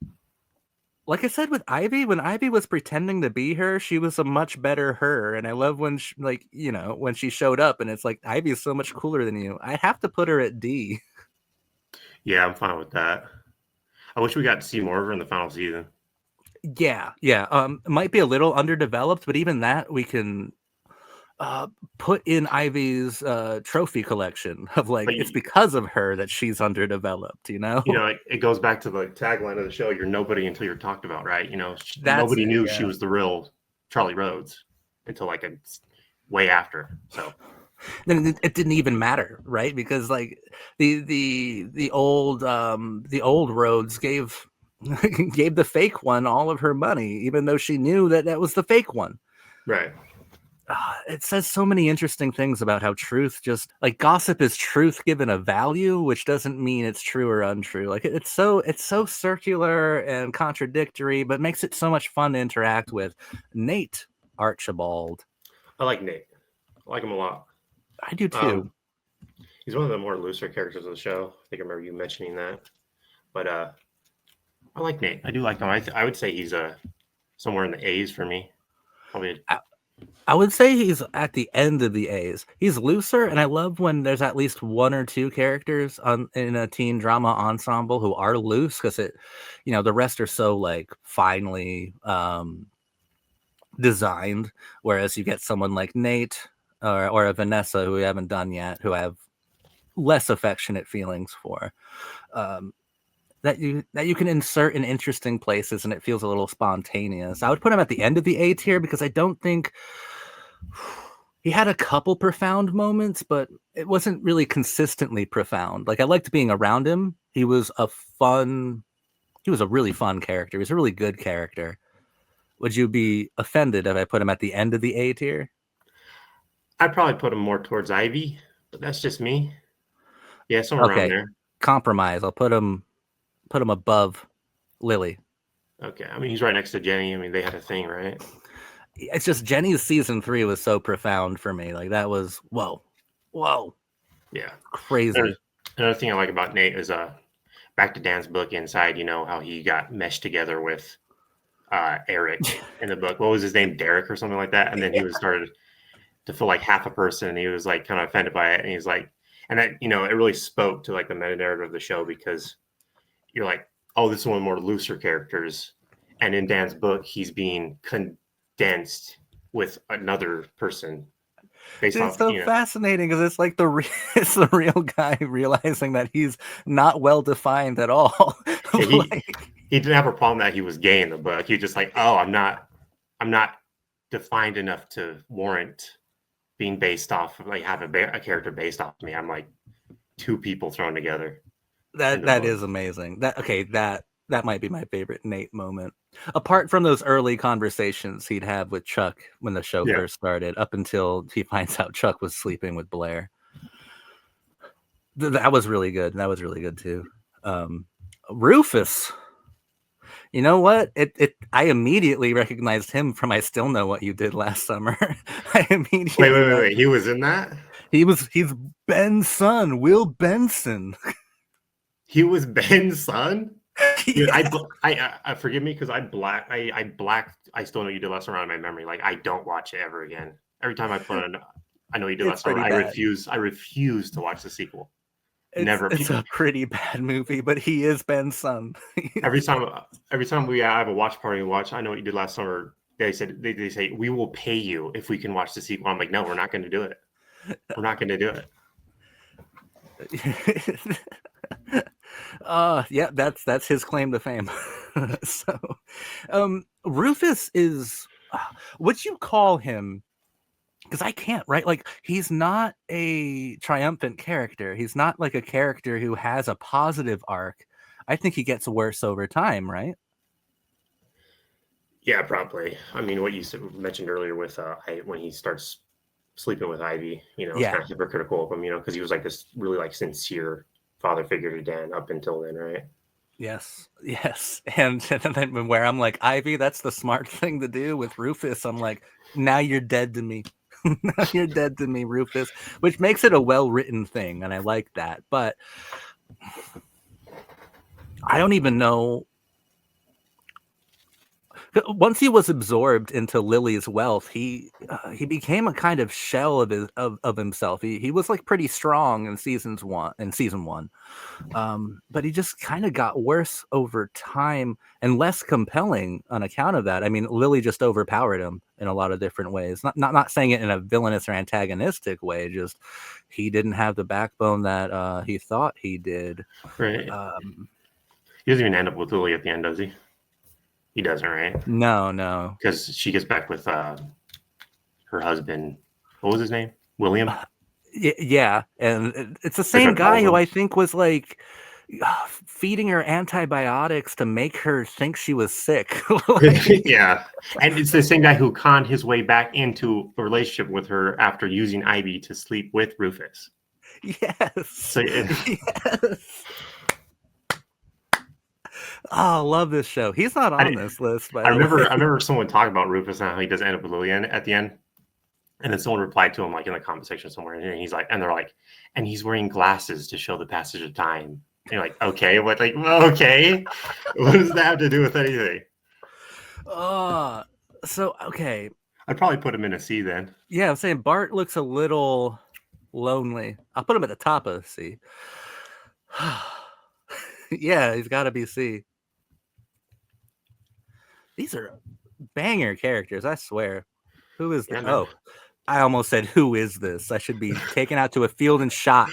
like I said with Ivy, when Ivy was pretending to be her, she was a much better her. And I love when when she showed up and it's like, Ivy is so much cooler than you. I have to put her at D. Yeah, I'm fine with that. I wish we got to see more of her in the final season. Yeah. It might be a little underdeveloped, but even that we can uh, put in Ivy's trophy collection of like, But it's because of her that she's underdeveloped, you know? it goes back to the tagline of the show: "You're nobody until you're talked about." Right? That's Nobody it, knew she yeah. was the real Charlie Rhodes until like a way after. So Then it didn't even matter, right? Because like the old Rhodes gave gave the fake one all of her money, even though she knew that that was the fake one. right. It says so many interesting things about how truth just like gossip is truth given a value, which doesn't mean it's true or untrue. Like it's so circular and contradictory, but makes it so much fun to interact with. Nate Archibald, I like Nate. I like him a lot. I do Um, too. he's one of the more looser characters of the show. I think I remember you mentioning that. But I like Nate. I do like him. I would say he's somewhere in the A's for me. Probably. I would say he's at the end of the A's. He's looser, and I love when there's at least one or two characters in a teen drama ensemble who are loose because the rest are so like finely designed. Whereas you get someone like Nate or a Vanessa who we haven't done yet, who I have less affectionate feelings for. Um, that you can insert in interesting places and it feels a little spontaneous. I would put him at the end of the A tier because I don't think he had a couple profound moments, but it wasn't really consistently profound. Like I liked being around him. He was a really fun character. He was a really good character. Would you be offended if I put him at the end of the A tier? I'd probably put him more towards Ivy, but that's just me. Yeah, somewhere around Okay, there. compromise. I'll put him above Lily. Okay. I mean, he's right next to Jenny. I mean, they had a thing, right? It's just Jenny's season 3 was so profound for me. Like that was whoa, Yeah. crazy. Another thing I like about Nate is back to Dan's book inside. You know how he got meshed together with Eric in the book. What was his name? Derek or something like that. And then he was started to feel like half a person, and he was like kind of offended by it. And he's like, and that it really spoke to like the meta narrative of the show because you're like, oh, this is one of the more looser characters, and in Dan's book, he's being condensed with another person based It's off, so fascinating because it's like it's the real guy realizing that he's not well defined at all. Yeah, Like, he didn't have a problem that he was gay in the book. He was just like, oh, I'm not defined enough to warrant being based off like have a character based off me. I'm like two people thrown together in the that book. is amazing. That might be my favorite Nate moment. Apart from those early conversations he'd have with Chuck when the show Yeah. first started, up until he finds out Chuck was sleeping with Blair. That was really good. That was really good too. Rufus. You know what? I immediately recognized him from I Still Know What You Did Last Summer. I immediately Wait. He was in that? he's Ben's son, Will Benson. He was Ben's son? Dude, Yeah. I forgive me because I blacked I Still Know You Did Last Summer out of my memory. Like I don't watch it ever again. Every time I put on I Know You Did It's Last Summer, pretty bad. I refuse to watch the sequel. It's Never. it's a pretty bad movie, but he is Ben's son. Every time we have a watch party and watch I Know What You Did Last Summer, they say we will pay you if we can watch the sequel. I'm like, no, we're not going to do it. We're not going to do it. Yeah, that's his claim to fame. So, Rufus is, would you call him? Because I can't, right? Like he's not a triumphant character. He's not like a character who has a positive arc. I think he gets worse over time, right? Yeah, probably. I mean, what you mentioned earlier with when he starts sleeping with Ivy, it's Yeah. kind of hypocritical of him, because he was like this really like sincere father figure to Dan up until then, right? Yes. And then where I'm like, Ivy, that's the smart thing to do. With Rufus, I'm like, now you're dead to me. Now you're dead to me, Rufus, which makes it a well-written thing, and I like that. But I don't even know. Once he was absorbed into Lily's wealth, he became a kind of shell of himself. He was like pretty strong in season one, but he just kind of got worse over time and less compelling on account of that. I mean, Lily just overpowered him in a lot of different ways. Not saying it in a villainous or antagonistic way. Just he didn't have the backbone that he thought he did. Right. He doesn't even end up with Lily at the end, does he? He doesn't, right? No. Because she gets back with her husband. What was his name? William? Yeah, and it's the same guy who I think was like feeding her antibiotics to make her think she was sick. Yeah, and it's the same guy who conned his way back into a relationship with her after using Ivy to sleep with Rufus. Yes. So yes. Oh, love this show. He's not on this list, by the way. I remember someone talking about Rufus and how he does end up with Lillian at the end. And then someone replied to him like in the comment section somewhere, and he's like, and they're like, and he's wearing glasses to show the passage of time. And you're like, okay, what? Like, okay, what does that have to do with anything? So okay, I'd probably put him in a C then. Yeah, I'm saying Bart looks a little lonely. I'll put him at the top of C. Yeah, he's got to be C. These are banger characters, I swear. Who is this? Oh, I almost said, who is this? I should be taken out to a field and shot.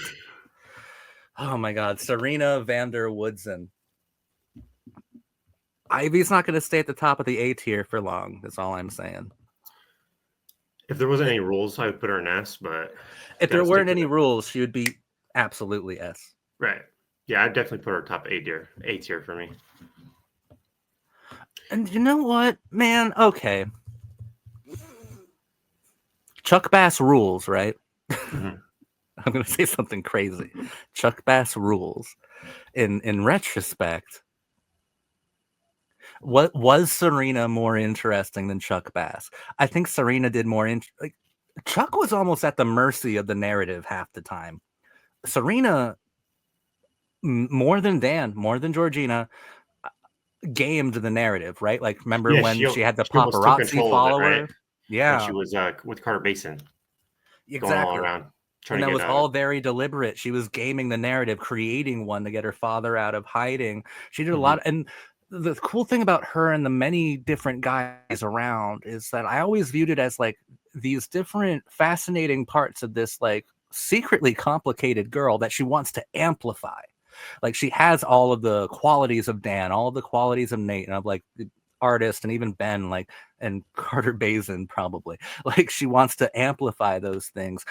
Oh my God, Serena van der Woodsen. Ivy's not going to stay at the top of the A tier for long. That's all I'm saying. If there wasn't any rules, I would put her in S. But if there weren't any rules, she would be absolutely S. Right. Yeah, I'd definitely put her top A tier for me. And you know what, man? Okay. Chuck Bass rules, right? Mm-hmm. I'm going to say something crazy. Chuck Bass rules. In retrospect, what was Serena more interesting than Chuck Bass? I think Serena did more. Chuck was almost at the mercy of the narrative half the time. Serena, more than Dan, more than Georgina, gamed the narrative, right? Like, remember when she had the paparazzi follower? Right? Yeah, when she was with Carter Basin. Exactly. Going all around. And that was all very deliberate. She was gaming the narrative, creating one to get her father out of hiding. She did a lot. And the cool thing about her and the many different guys around is that I always viewed it as like these different fascinating parts of this like secretly complicated girl that she wants to amplify. Like, she has all of the qualities of Dan, all of the qualities of Nate, and of like the artist, and even Ben, like, and Carter Bazin probably. Like, she wants to amplify those things.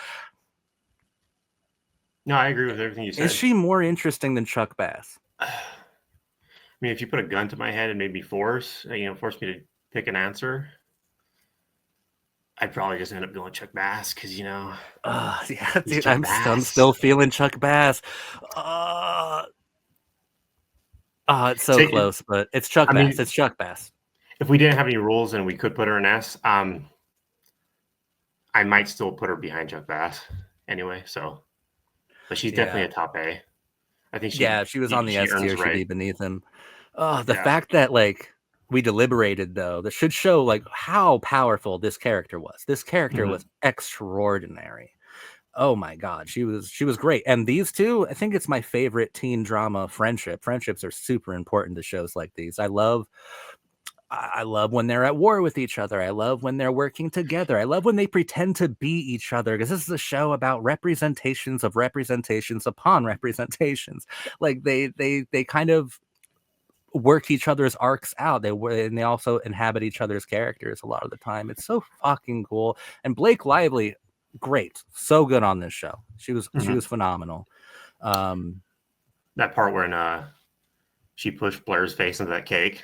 No, I agree with everything you said. Is she more interesting than Chuck Bass? I mean, if you put a gun to my head and made me force me to pick an answer, I'd probably just end up going Chuck Bass because, yeah, dude, I'm still feeling Chuck Bass. It's so close, but it's Chuck Bass. It's Chuck Bass. If we didn't have any rules and we could put her in S, I might still put her behind Chuck Bass anyway. So, but she's definitely a top A. I think she was on the S tier. She'd be beneath him. The fact that like we deliberated, though, that should show like how powerful this character was. This character was extraordinary. Oh my God, she was great. And these two, I think it's my favorite teen drama friendship. Friendships are super important to shows like these. I love when they're at war with each other. I love when they're working together. I love when they pretend to be each other, because this is a show about representations of representations upon representations. Like they kind of work each other's arcs out. And they also inhabit each other's characters a lot of the time. It's so fucking cool. And Blake Lively, great, so good on this show. She was phenomenal. That part when she pushed Blair's face into that cake.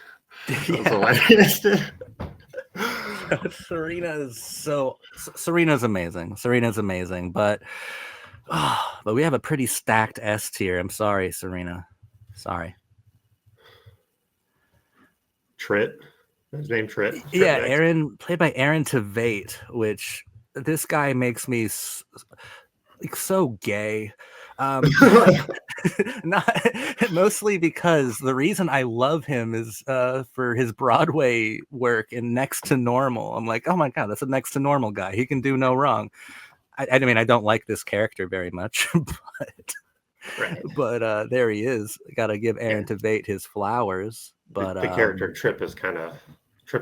Serena's amazing, but we have a pretty stacked S tier. I'm sorry, Serena. Sorry. Tritt. His name Tritt. Yeah, Aaron, played by Aaron Tveit, which this guy makes me so gay. Not mostly because the reason I love him is for his Broadway work in Next to Normal. I'm like, oh my God, that's a Next to Normal guy. He can do no wrong. I mean, I don't like this character very much, but there he is. Got to give Aaron Tveit his flowers. But the character Tripp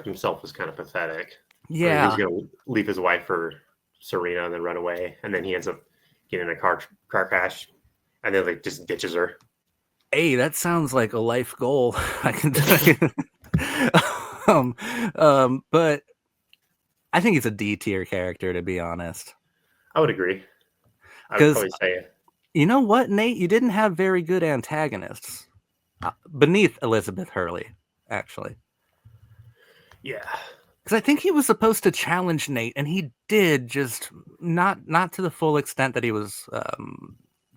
himself is kind of pathetic. I mean, he was Yeah. gonna leave his wife for Serena and then run away, and then he ends up getting in a car crash, and then like just ditches her. Hey, that sounds like a life goal. I can tell you. um, but I think he's a D tier character, to be honest. I would agree. I would Because probably say, you know what, Nate, you didn't have very good antagonists beneath Elizabeth Hurley, actually. yeah. Because I think he was supposed to challenge Nate, and he did, just not to the full extent that he was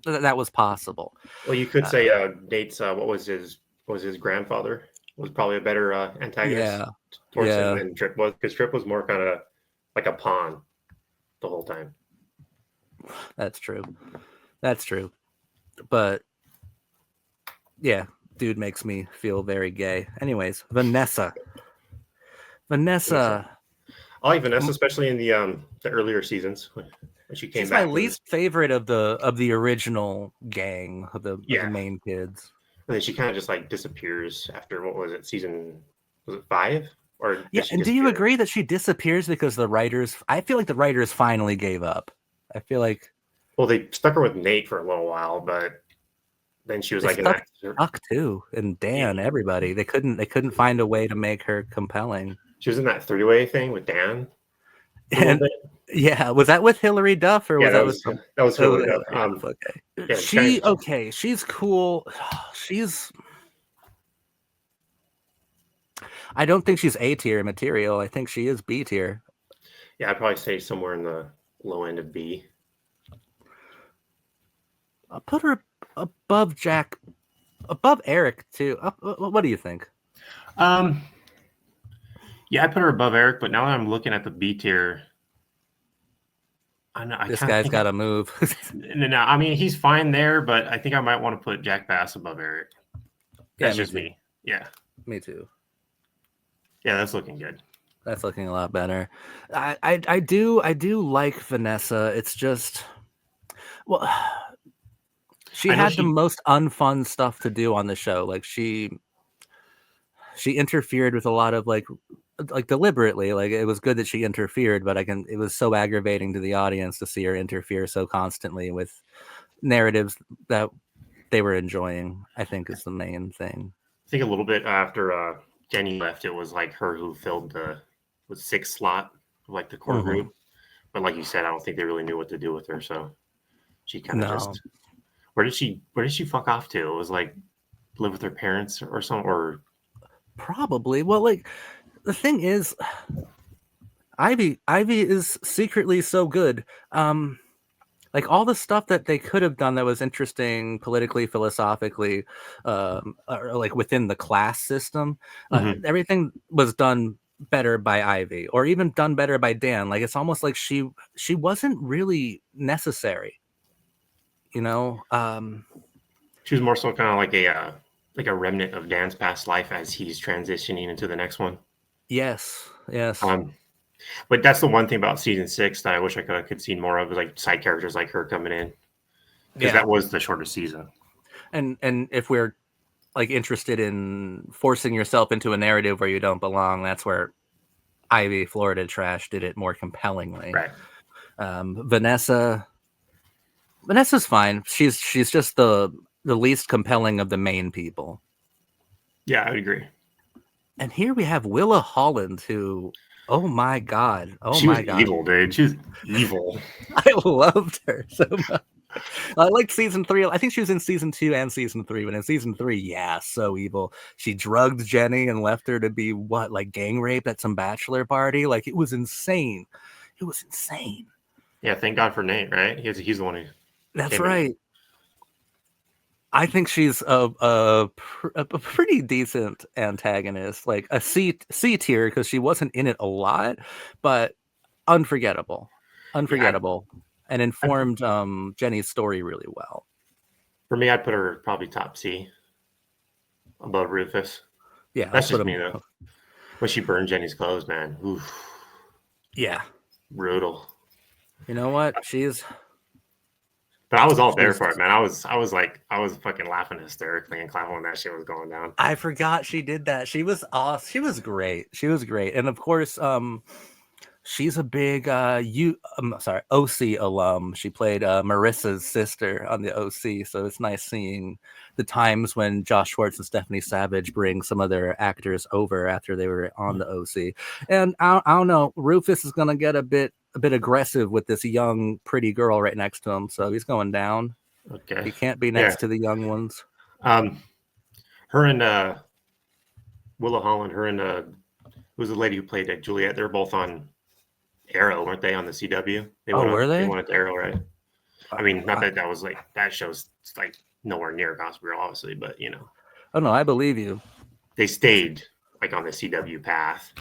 that was possible. Well, you could say Nate's what was his grandfather was probably a better antagonist Yeah, towards him yeah, than Trip was, because Trip was more kind of like a pawn the whole time. that's true. That's true. But yeah, dude makes me feel very gay. Anyways, Vanessa. Vanessa. Vanessa. I like Vanessa, especially in the earlier seasons when she came She's my back and least favorite of the original gang of the yeah, main kids. and then she kind of just like disappears after what was it, season was it 5 or Yeah, did she and do you disappear? agree that she disappears because the writers? I feel like the writers finally gave up. I feel like Well, they stuck her with Nate for a little while, but then she was they like in stuck that Huck too, and yeah, Dan. Everybody they couldn't find a way to make her compelling. she was in that three-way thing with Dan for a little And bit. yeah, was that with Hillary Duff or Yeah, was that with some? that was Oh, Hillary with Duff. Hillary Duff. Okay, Yeah, it's kind of she's cool. She's. I don't think she's A tier material. I think she is B tier. yeah, I'd probably say somewhere in the low end of B. I'll put her above Jack, above Eric too. What do you think? Um, yeah, I put her above Eric, but now that I'm looking at the B tier, I This kind of guy's think got to move. no, I mean he's fine there, but I think I might want to put Jack Bass above Eric. Yeah, That's me just too. me. Yeah, Me too. yeah, that's looking good. That's looking a lot better. I do like Vanessa. It's just well, she I know had the she. most unfun stuff to do on the show. Like she interfered with a lot of like deliberately. Like it was good that she interfered, but it was so aggravating to the audience to see her interfere so constantly with narratives that they were enjoying. I think is the main thing. I think a little bit after Jenny left, it was like her who filled the sixth slot of like the core Hmm. group. But like you said, I don't think they really knew what to do with her, so she kind of No, just where did she fuck off to? It was like live with her parents or something, or probably. Well, like the thing is, Ivy is secretly so good. Like all the stuff that they could have done that was interesting politically, philosophically, or like within the class system, mm-hmm. everything was done better by Ivy, or even done better by Dan. Like it's almost like she wasn't really necessary, you know. She was more so kind of like a remnant of Dan's past life as he's transitioning into the next one. Yes, yes, Um, but that's the one thing about season 6 that I wish I could see more of, was like side characters like her coming in, because yeah. that was the shorter season. And if we're like interested in forcing yourself into a narrative where you don't belong, that's where Ivy Florida Trash did it more compellingly. Right. Vanessa's fine. She's just the least compelling of the main people. Yeah, I would agree. And here we have Willa Holland, who, oh my god, She was evil, dude. She was evil. I loved her so much. I liked season 3. I think she was in season 2 and season 3. But in season 3, yeah, so evil. She drugged Jenny and left her to be like gang raped at some bachelor party. Like it was insane. It was insane. Yeah, thank God for Nate, right? He's the one who That's came in. right. I think she's a pretty decent antagonist, like a C tier because she wasn't in it a lot, but unforgettable, Yeah, and informed Jenny's story really well. for me, I'd put her probably top C above Rufus. Yeah, I'll That's put just them. me though. When she burned Jenny's clothes, man, oof, Yeah, brutal. you know what? She's But I was all there she's. for it, man. I was fucking laughing hysterically and clapping when that shit was going down. I forgot she did that. She was awesome. She was great. She was great, and of course, She's a big OC alum. She played Marissa's sister on the OC, so it's nice seeing the times when Josh Schwartz and Stephanie Savage bring some of their actors over after they were on the OC. And I don't know, Rufus is gonna get a bit aggressive with this young pretty girl right next to him, so he's going down. Okay. He can't be next to the young ones. Her and Willow Holland, her and who was the lady who played Juliet? They were both on Arrow, weren't they, on the CW? Were they? They went to Arrow, right? I mean, not that was like that show's like nowhere near Gossip Girl, obviously, but you know. Oh no, I believe you. They stayed like on the CW path.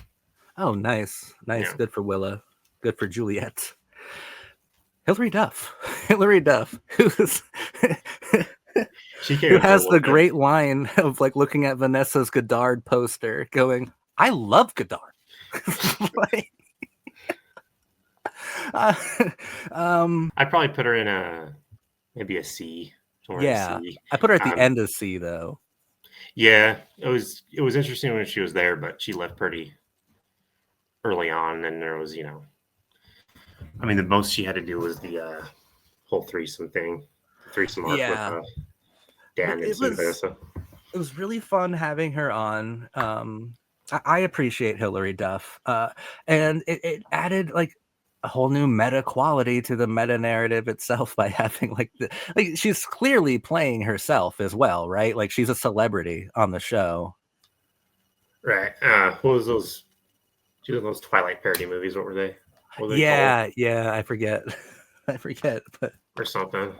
Oh, nice. Yeah. Good for Willa. Good for Juliet. Hilary Duff, who's who has the great line of like looking at Vanessa's Godard poster, going, "I love Godard." Like, I'd probably put her in maybe a C. Yeah, C. I put her at the end of C though. Yeah, it was interesting when she was there, but she left pretty early on, and there was, you know, I mean, the most she had to do was the whole threesome thing, threesome arc with Dan and Vanessa. It was really fun having her on. I appreciate Hilary Duff, and it added like a whole new meta quality to the meta narrative itself by having like she's clearly playing herself as well, right? Like she's a celebrity on the show. Right. What was those? She was those Twilight parody movies. What were they? What were they called? Yeah, I forget. But or something.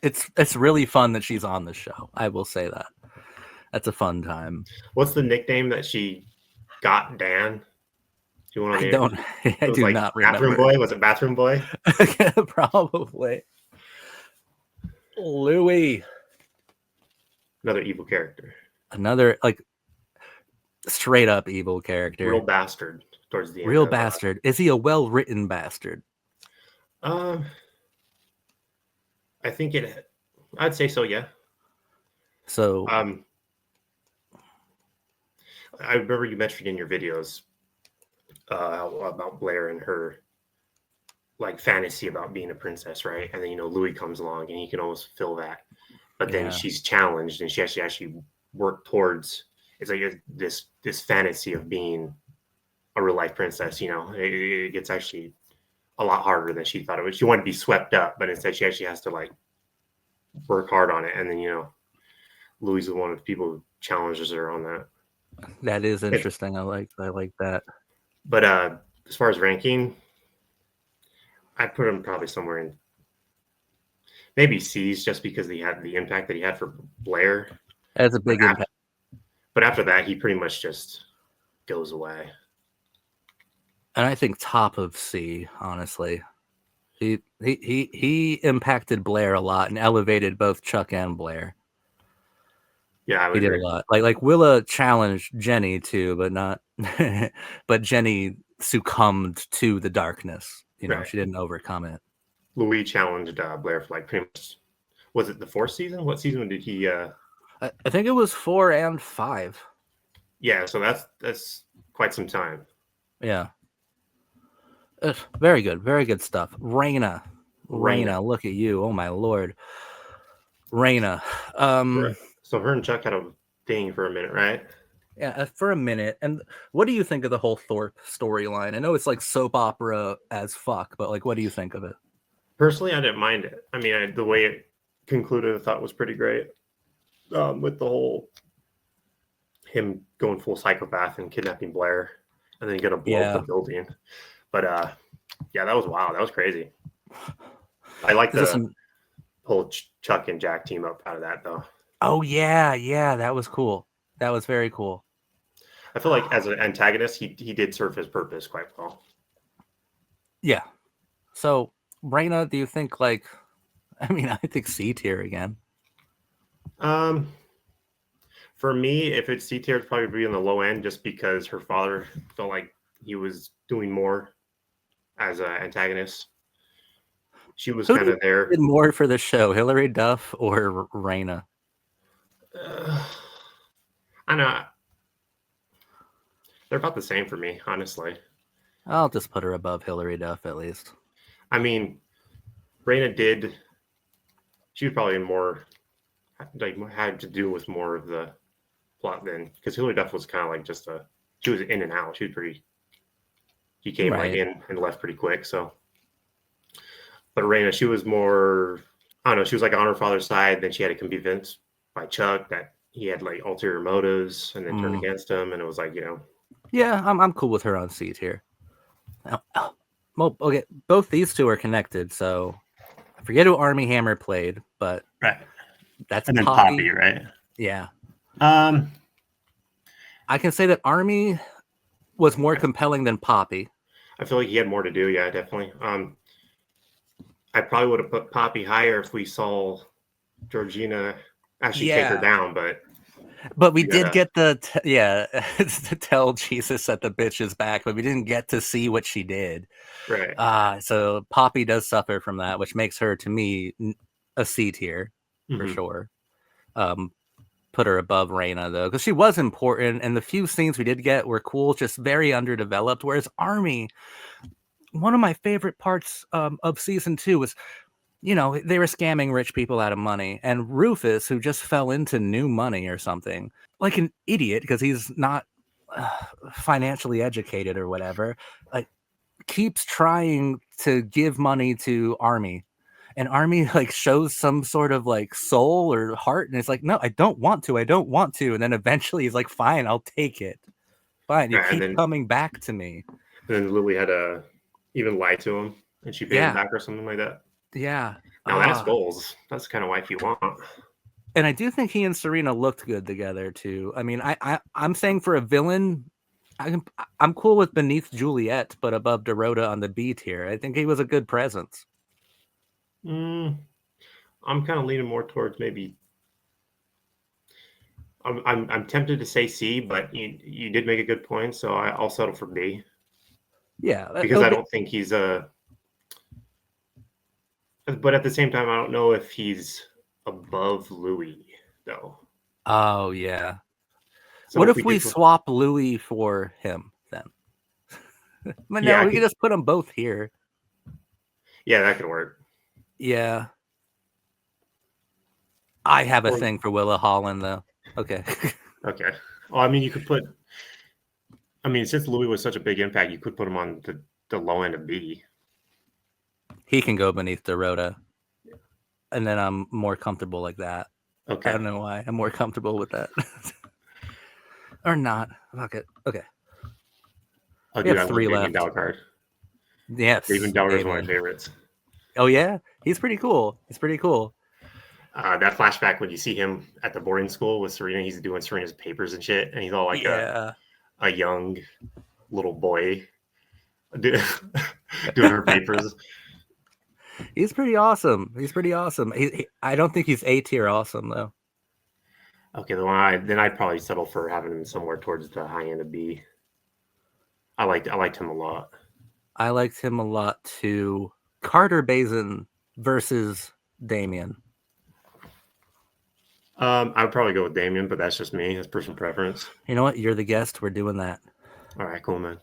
It's really fun that she's on the show. I will say that. That's a fun time. What's the nickname that she got, Dan? I do like not remember. Bathroom Boy? Was it Bathroom Boy? Probably. Louis. Another evil character. Another like straight up evil character. Real bastard towards the end. Real bastard. Is he a well-written bastard? I think I'd say so, yeah. So I remember you mentioned in your videos about Blair and her like fantasy about being a princess, right? And then, you know, Louis comes along and he can almost feel that. But then she's challenged and she actually worked towards it's like this fantasy of being a real life princess, you know. It gets actually a lot harder than she thought it would. She wanted to be swept up, but instead she actually has to like work hard on it. And then, you know, Louis is one of the people who challenges her on that. That is interesting. I like that. But as far as ranking, I put him probably somewhere in maybe C's just because he had the impact that he had for Blair. That's a big impact. But after that, he pretty much just goes away. And I think top of C, honestly. He impacted Blair a lot and elevated both Chuck and Blair. Yeah, he did a lot. Like Willa challenged Jenny too, but not. But Jenny succumbed to the darkness. You know, she didn't overcome it. Louis challenged Blair for like pretty much. Was it the 4th season? What season did he? I think it was 4 and 5. Yeah, so that's quite some time. Yeah. Very good stuff. Raina, look at you! Oh my lord, Raina. So her and Chuck had a thing for a minute, right? Yeah, for a minute. And what do you think of the whole Thorpe storyline? I know it's like soap opera as fuck, but like, what do you think of it? Personally, I didn't mind it. I mean, the way it concluded, I thought was pretty great. With the whole him going full psychopath and kidnapping Blair, and then gonna blow up the building. But yeah, that was wild. That was crazy. I like the whole Chuck and Jack team up out of that, though. Oh yeah, that was cool. That was very cool. I feel like as an antagonist, he did serve his purpose quite well. Yeah. So, Raina, do you think like? I mean, I think C tier again. For me, if it's C tier, it'd probably be on the low end, just because her father felt like he was doing more as an antagonist. She was kind of there. Did more for the show, Hilary Duff or Raina? I know. They're about the same for me, honestly. I'll just put her above Hillary Duff at least. I mean, Raina did. She was probably more like had to do with more of the plot than because Hillary Duff was kind of like just a. She was in and out. She was pretty. She came like Right. in and left pretty quick. So, but Raina, she was more. I don't know. She was like on her father's side. Then she had to be convinced by Chuck that he had like ulterior motives, and then turned against him. And it was like Yeah, I'm cool with her on C tier. Well, okay, both these two are connected, so I forget who Army Hammer played, but right. that's And then Poppy. Poppy, right? Yeah. Um, I can say that Army was more compelling than Poppy. I feel like he had more to do. Yeah, definitely. I probably would have put Poppy higher if we saw Georgina actually take her down, but we did gotta, get to tell Jesus that the bitch is back, but we didn't get to see what she did. right. So Poppy does suffer from that, which makes her, to me, a C tier for sure. Put her above Raina though, because she was important, and the few scenes we did get were cool, just very underdeveloped. Whereas Army, one of my favorite parts of season 2 was, they were scamming rich people out of money, and Rufus, who just fell into new money or something, like an idiot because he's not financially educated or whatever, like keeps trying to give money to Army. And Army like shows some sort of like soul or heart, and it's like, no, I don't want to. And then eventually he's like, fine, I'll take it. Fine, you Right, keep coming back to me. and then Lily had to even lie to him, and she paid him back or something like that. Yeah. Now that's goals. That's the kind of wife you want. And I do think he and Serena looked good together too. I mean, I'm saying for a villain, I'm cool with beneath Juliet, but above Dorota on the B tier. I think he was a good presence. I'm kind of leaning more towards maybe. I'm tempted to say C, but you did make a good point, so I'll settle for B. Yeah, because I don't think he's a. But at the same time, I don't know if he's above Louis though. Oh yeah. So What if we swap Louis for him then? But no, we can just put them both here. Yeah, that could work. Yeah. I have a thing for Willa Holland though. Okay. Okay. Well, I mean, you could put. I mean, since Louis was such a big impact, you could put him on the low end of B. He can go beneath Dorota. And then I'm more comfortable like that. Okay. I don't know why. I'm more comfortable with that. Or not. Fuck it. Okay. Oh, dude, I love Damien left. Dalgard. Yes. Damien Dalgard is one of my favorites. Oh, yeah? He's pretty cool. That flashback when you see him at the boarding school with Serena, he's doing Serena's papers and shit, and he's all like a young little boy doing her papers. He's pretty awesome. I don't think he's A tier awesome though. Okay, then I'd probably settle for having him somewhere towards the high end of B. I liked him a lot. I liked him a lot too. Carter Bazin versus Damien. I would probably go with Damien, but that's just me. That's personal preference. You know what? You're the guest. We're doing that. All right, cool, man.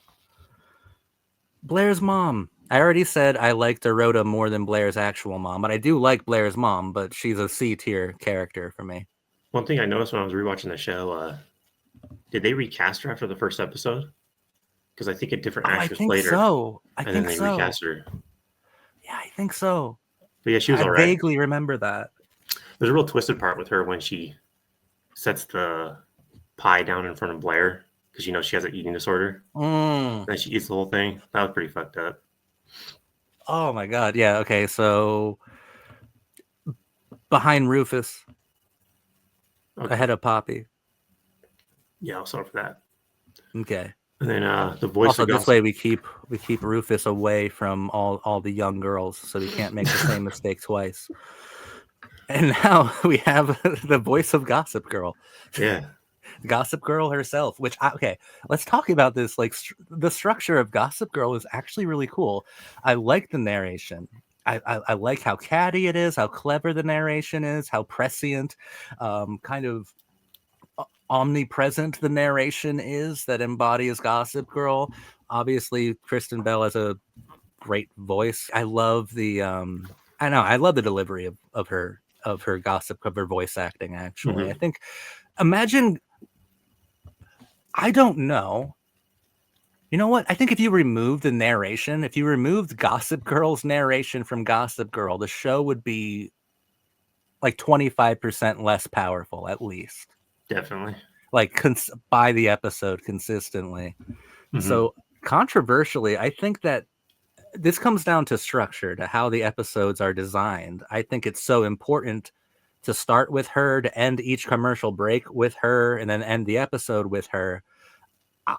Blair's mom. I already said I like Dorota more than Blair's actual mom, but I do like Blair's mom, but she's a C tier character for me. One thing I noticed when I was rewatching the show, did they recast her after the first episode? Because I think a different actress played her. I think so. Recast her. Yeah, I think so. But yeah, she was all right. I vaguely remember that. There's a real twisted part with her when she sets the pie down in front of Blair because she has an eating disorder. And she eats the whole thing. That was pretty fucked up. Oh my god, yeah. Okay, so behind Rufus, ahead of Poppy. Yeah, I'll settle for that. Okay. And then the voice. Also, this way we keep Rufus away from all the young girls, so we can't make the same mistake twice. And now we have the voice of Gossip Girl. Yeah. Gossip Girl herself, let's talk about this. Like the structure of Gossip Girl is actually really cool. I like the narration. I like how catty it is, how clever the narration is, how prescient, kind of omnipresent the narration is that embodies Gossip Girl. Obviously, Kristen Bell has a great voice. I love the I love the delivery of her gossip of her voice acting. Actually, I think imagine. I don't know. You know what? I think if you remove the narration, if you removed Gossip Girl's narration from Gossip Girl, the show would be like 25% less powerful, at least. Definitely. Like by the episode consistently. So controversially, I think that this comes down to structure, to how the episodes are designed. I think it's so important to start with her, to end each commercial break with her, and then end the episode with her.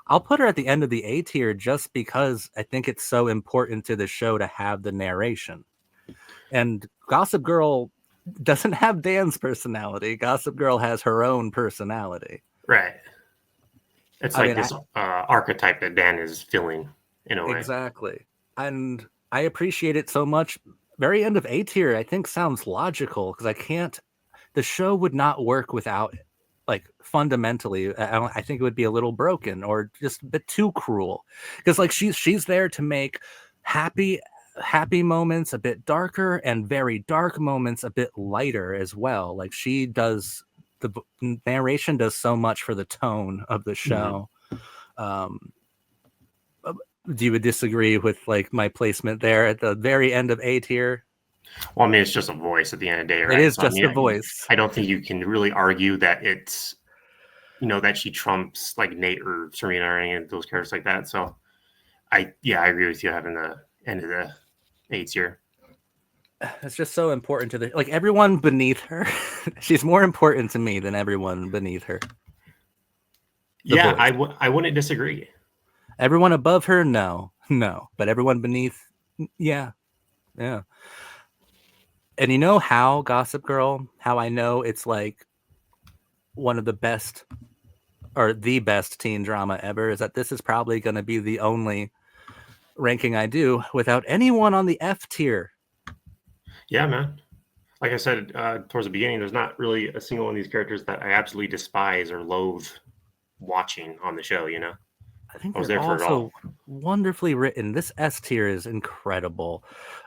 I'll put her at the end of the A tier just because I think it's so important to the show to have the narration. And Gossip Girl doesn't have Dan's personality. Gossip Girl has her own personality. Right. It's like this archetype that Dan is filling in a way. Exactly. And I appreciate it so much. Very end of A tier, I think, sounds logical because the show would not work without it. Like fundamentally, I think it would be a little broken or just a bit too cruel, because like she's there to make happy moments a bit darker and very dark moments a bit lighter as well. Like she does, the narration does so much for the tone of the show. Do you disagree with like my placement there at the very end of A tier? Well, I mean, it's just a voice at the end of the day, right? It is just a voice. I don't think you can really argue that it's, that she trumps like Nate or Serena or any of those characters like that. So I agree with you having the end of the A tier. It's just so important to like everyone beneath her. She's more important to me than everyone beneath her. I wouldn't disagree. Everyone above her, no, but everyone beneath, yeah. And you know how Gossip Girl, how I know it's like one of the best or the best teen drama ever, is that this is probably going to be the only ranking I do without anyone on the F tier. Yeah, man. Like I said towards the beginning, there's not really a single one of these characters that I absolutely despise or loathe watching on the show, I think they're also wonderfully written. This S tier is incredible.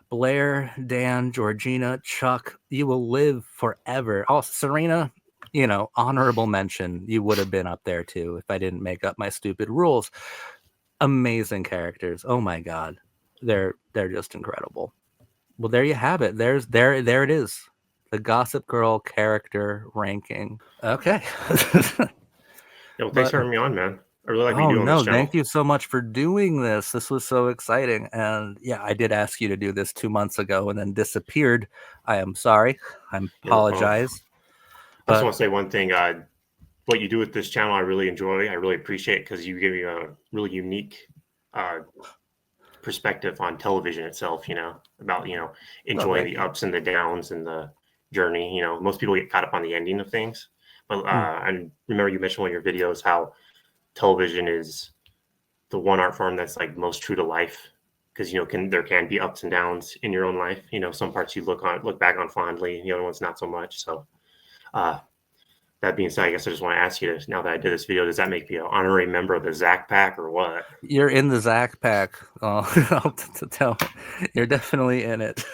Blair, Dan, Georgina, Chuck, you will live forever. Also, Serena, honorable mention. You would have been up there too if I didn't make up my stupid rules. Amazing characters. Oh my God. They're just incredible. Well, there you have it. There it is. The Gossip Girl character ranking. Okay. Yo, thanks for having me on, man. I really like what you do on this channel. Thank you so much for doing this. This was so exciting. And yeah, I did ask you to do this 2 months ago and then disappeared. I am sorry. I apologize. I just want to say one thing. What you do with this channel, I really enjoy. I really appreciate because you give me a really unique perspective on television itself, about, enjoying the ups and the downs and the journey. Most people get caught up on the ending of things. But I remember you mentioned in one of your videos how television is the one art form that's like most true to life, because there can be ups and downs in your own life. Some parts you look back on fondly, the other ones not so much. So that being said, I guess I just want to ask you this, now that I did this video, does that make me an honorary member of the Zach pack or what? You're in the Zach pack. I'll tell you're definitely in it.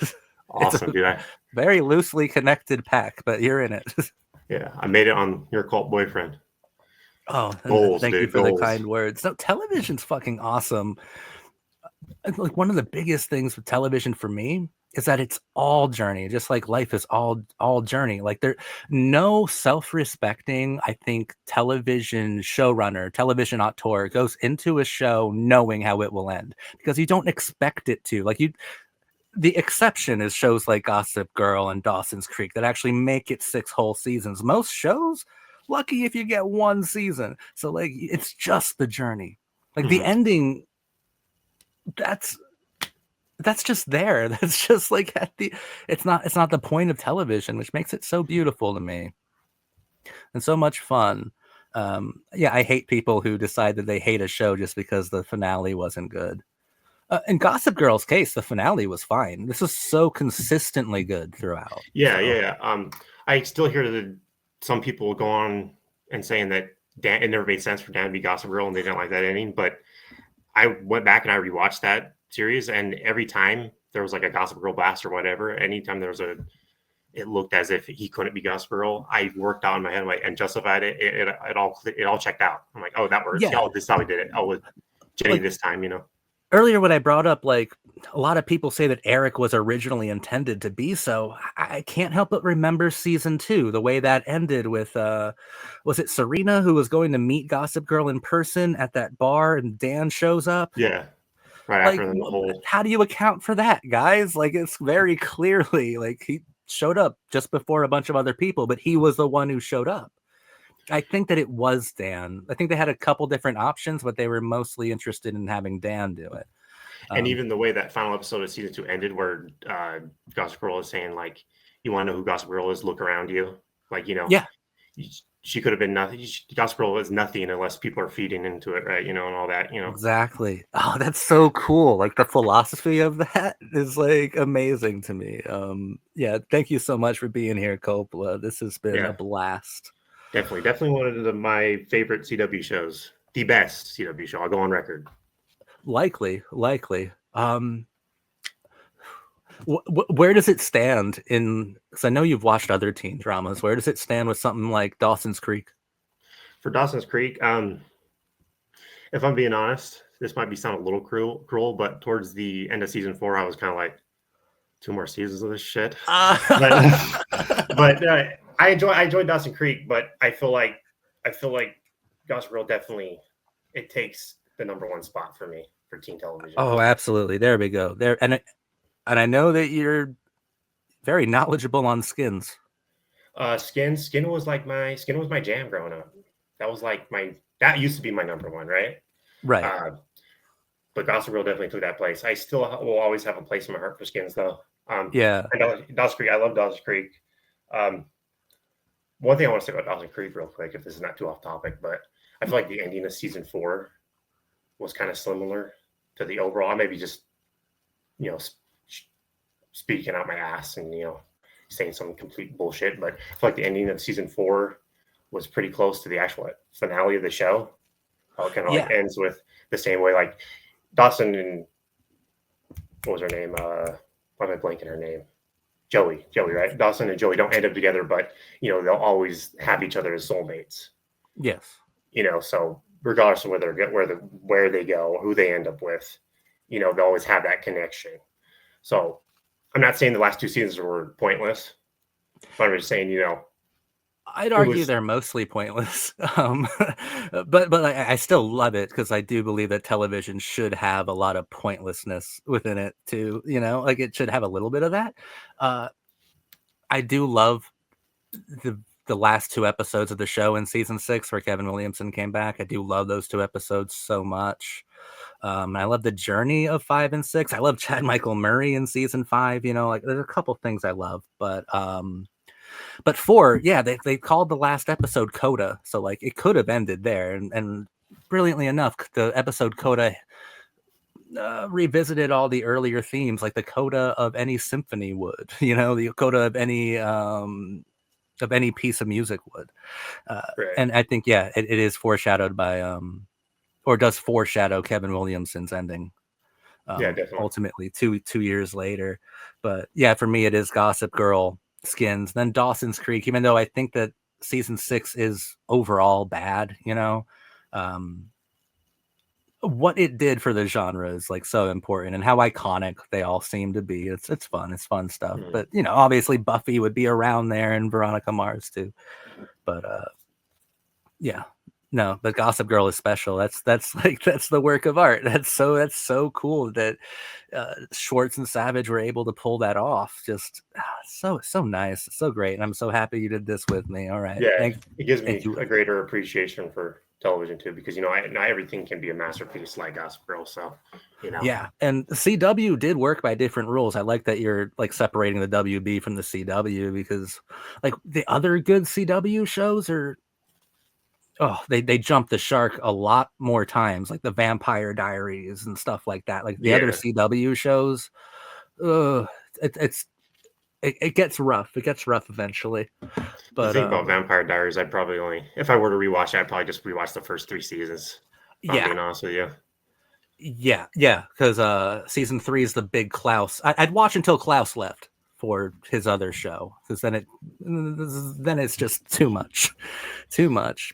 Awesome, dude. Very loosely connected pack, but you're in it. Yeah, I made it on Your Cult Boyfriend. Oh, goals, thank dude, you for goals. the kind words. No, television's fucking awesome. Like one of the biggest things with television for me is that it's all journey, just like life is all journey. Like there, no self-respecting, I think, television showrunner, television auteur goes into a show knowing how it will end because you don't expect it to. Like the exception is shows like Gossip Girl and Dawson's Creek that actually make it 6 whole seasons. Most shows, lucky if you get 1 season. So like it's just the journey. Like the ending, that's just there. That's just like it's not the point of television, which makes it so beautiful to me and so much fun. I hate people who decide that they hate a show just because the finale wasn't good. In Gossip Girl's case, the finale was fine. This was so consistently good throughout. Yeah. I still hear some people go on and saying that Dan, it never made sense for Dan to be Gossip Girl, and they didn't like that ending. But I went back and I rewatched that series, and every time there was like a Gossip Girl blast or whatever, anytime there was it looked as if he couldn't be Gossip Girl. I worked out in my head like, and justified it. It all checked out. I'm like, oh, that works. Yeah, Oh, this is how we did it. Oh, with Jenny like this time, earlier when I brought up, like, a lot of people say that Eric was originally intended to be so. I can't help but remember season 2, the way that ended with was it Serena who was going to meet Gossip Girl in person at that bar and Dan shows up? Yeah, right Like, after the whole. how do you account for that, guys? Like, it's very clearly like he showed up just before a bunch of other people, but he was the one who showed up. I think that it was Dan. I think they had a couple different options, but they were mostly interested in having Dan do it. And even the way that final episode of season 2 ended, where Gossip Girl is saying like, "You want to know who Gossip Girl is? Look around you." Like, Yeah, she could have been nothing. Gossip Girl is nothing unless people are feeding into it, right? And all that. exactly. Oh, that's so cool. Like the philosophy of that is like amazing to me. Yeah, thank you so much for being here, Coppola. This has been a Yeah, blast. definitely one of my favorite CW shows. The best CW show. I'll go on record. Likely. Where does it stand in? Because I know you've watched other teen dramas. Where does it stand with something like Dawson's Creek? For Dawson's Creek, if I'm being honest, this might be sound a little cruel, but towards the end of season 4, I was kind of like, 2 more seasons of this shit. But I enjoyed Dawson Creek, but I feel like Gossip Girl definitely it takes the number 1 spot for me for teen television. Oh, absolutely. There we go. There and I know that you're very knowledgeable on skins. Skin was my jam growing up. That used to be my number 1, right? Right. Uh, but Gossip Girl definitely took that place. I still will always have a place in my heart for Skins, though. Yeah. Dawson Creek, I love Dawson Creek. Um, One thing I want to say about Dawson Creek real quick, if this is not too off topic, but I feel like the ending of season 4 was kind of similar to the overall. I may be just, you know, speaking out my ass and, saying some complete bullshit, but I feel like the ending of season 4 was pretty close to the actual finale of the show. How it kind of Yeah. ends with the same way, like Dawson and what was her name? Why am I blanking her name? Joey, right? Dawson and Joey don't end up together, but they'll always have each other as soulmates. Yes. So regardless of where they go, who they end up with, they'll always have that connection. So I'm not saying the last 2 seasons were pointless, but I'm just saying, I'd argue they're mostly pointless. But I still love it because I do believe that television should have a lot of pointlessness within it too. Like it should have a little bit of that. I do love the last 2 episodes of the show in season 6 where Kevin Williamson came back. I do love those 2 episodes so much. I love the journey of 5 and 6. I love Chad Michael Murray in season 5. Like there's a couple things I love, but 4, yeah, they called the last episode Coda, so like it could have ended there, and brilliantly enough, the episode Coda revisited all the earlier themes, like the coda of any symphony would, the coda of any piece of music would. right. And I think, yeah, it is foreshadowed by, or does foreshadow Kevin Williamson's ending. Yeah, definitely. Ultimately, 2 years later. But yeah, for me, it is Gossip Girl, Skins, then Dawson's Creek, even though I think that season 6 is overall bad, what it did for the genre is like so important, and how iconic they all seem to be. It's fun stuff. Mhm. But obviously Buffy would be around there, and Veronica Mars too. But yeah, no, but Gossip Girl is special. That's the work of art. That's so cool that Schwartz and Savage were able to pull that off. Just so nice, so great, and I'm so happy you did this with me. All right, Yeah, it gives thank me you. a greater appreciation for television too, because not everything can be a masterpiece like Gossip Girl. So, Yeah, and CW did work by different rules. I like that you're like separating the WB from the CW, because like the other good CW shows are, they jump the shark a lot more times, like the Vampire Diaries and stuff like that. Like the other yeah, CW shows, uh, it's it gets rough. It gets rough eventually. But the thing about Vampire Diaries, I'd probably only, if I were to rewatch it, I'd probably just rewatch the first 3 seasons. If I'm being honest with you. Yeah, because season 3 is the big Klaus. I'd watch until Klaus left for his other show, because then it's just too much.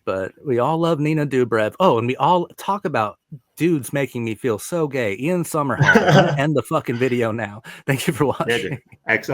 But we all love Nina Dobrev. Oh, and we all talk about dudes making me feel so gay. Ian Somerhalder. I'm gonna end the fucking video now. Thank you for watching. XO.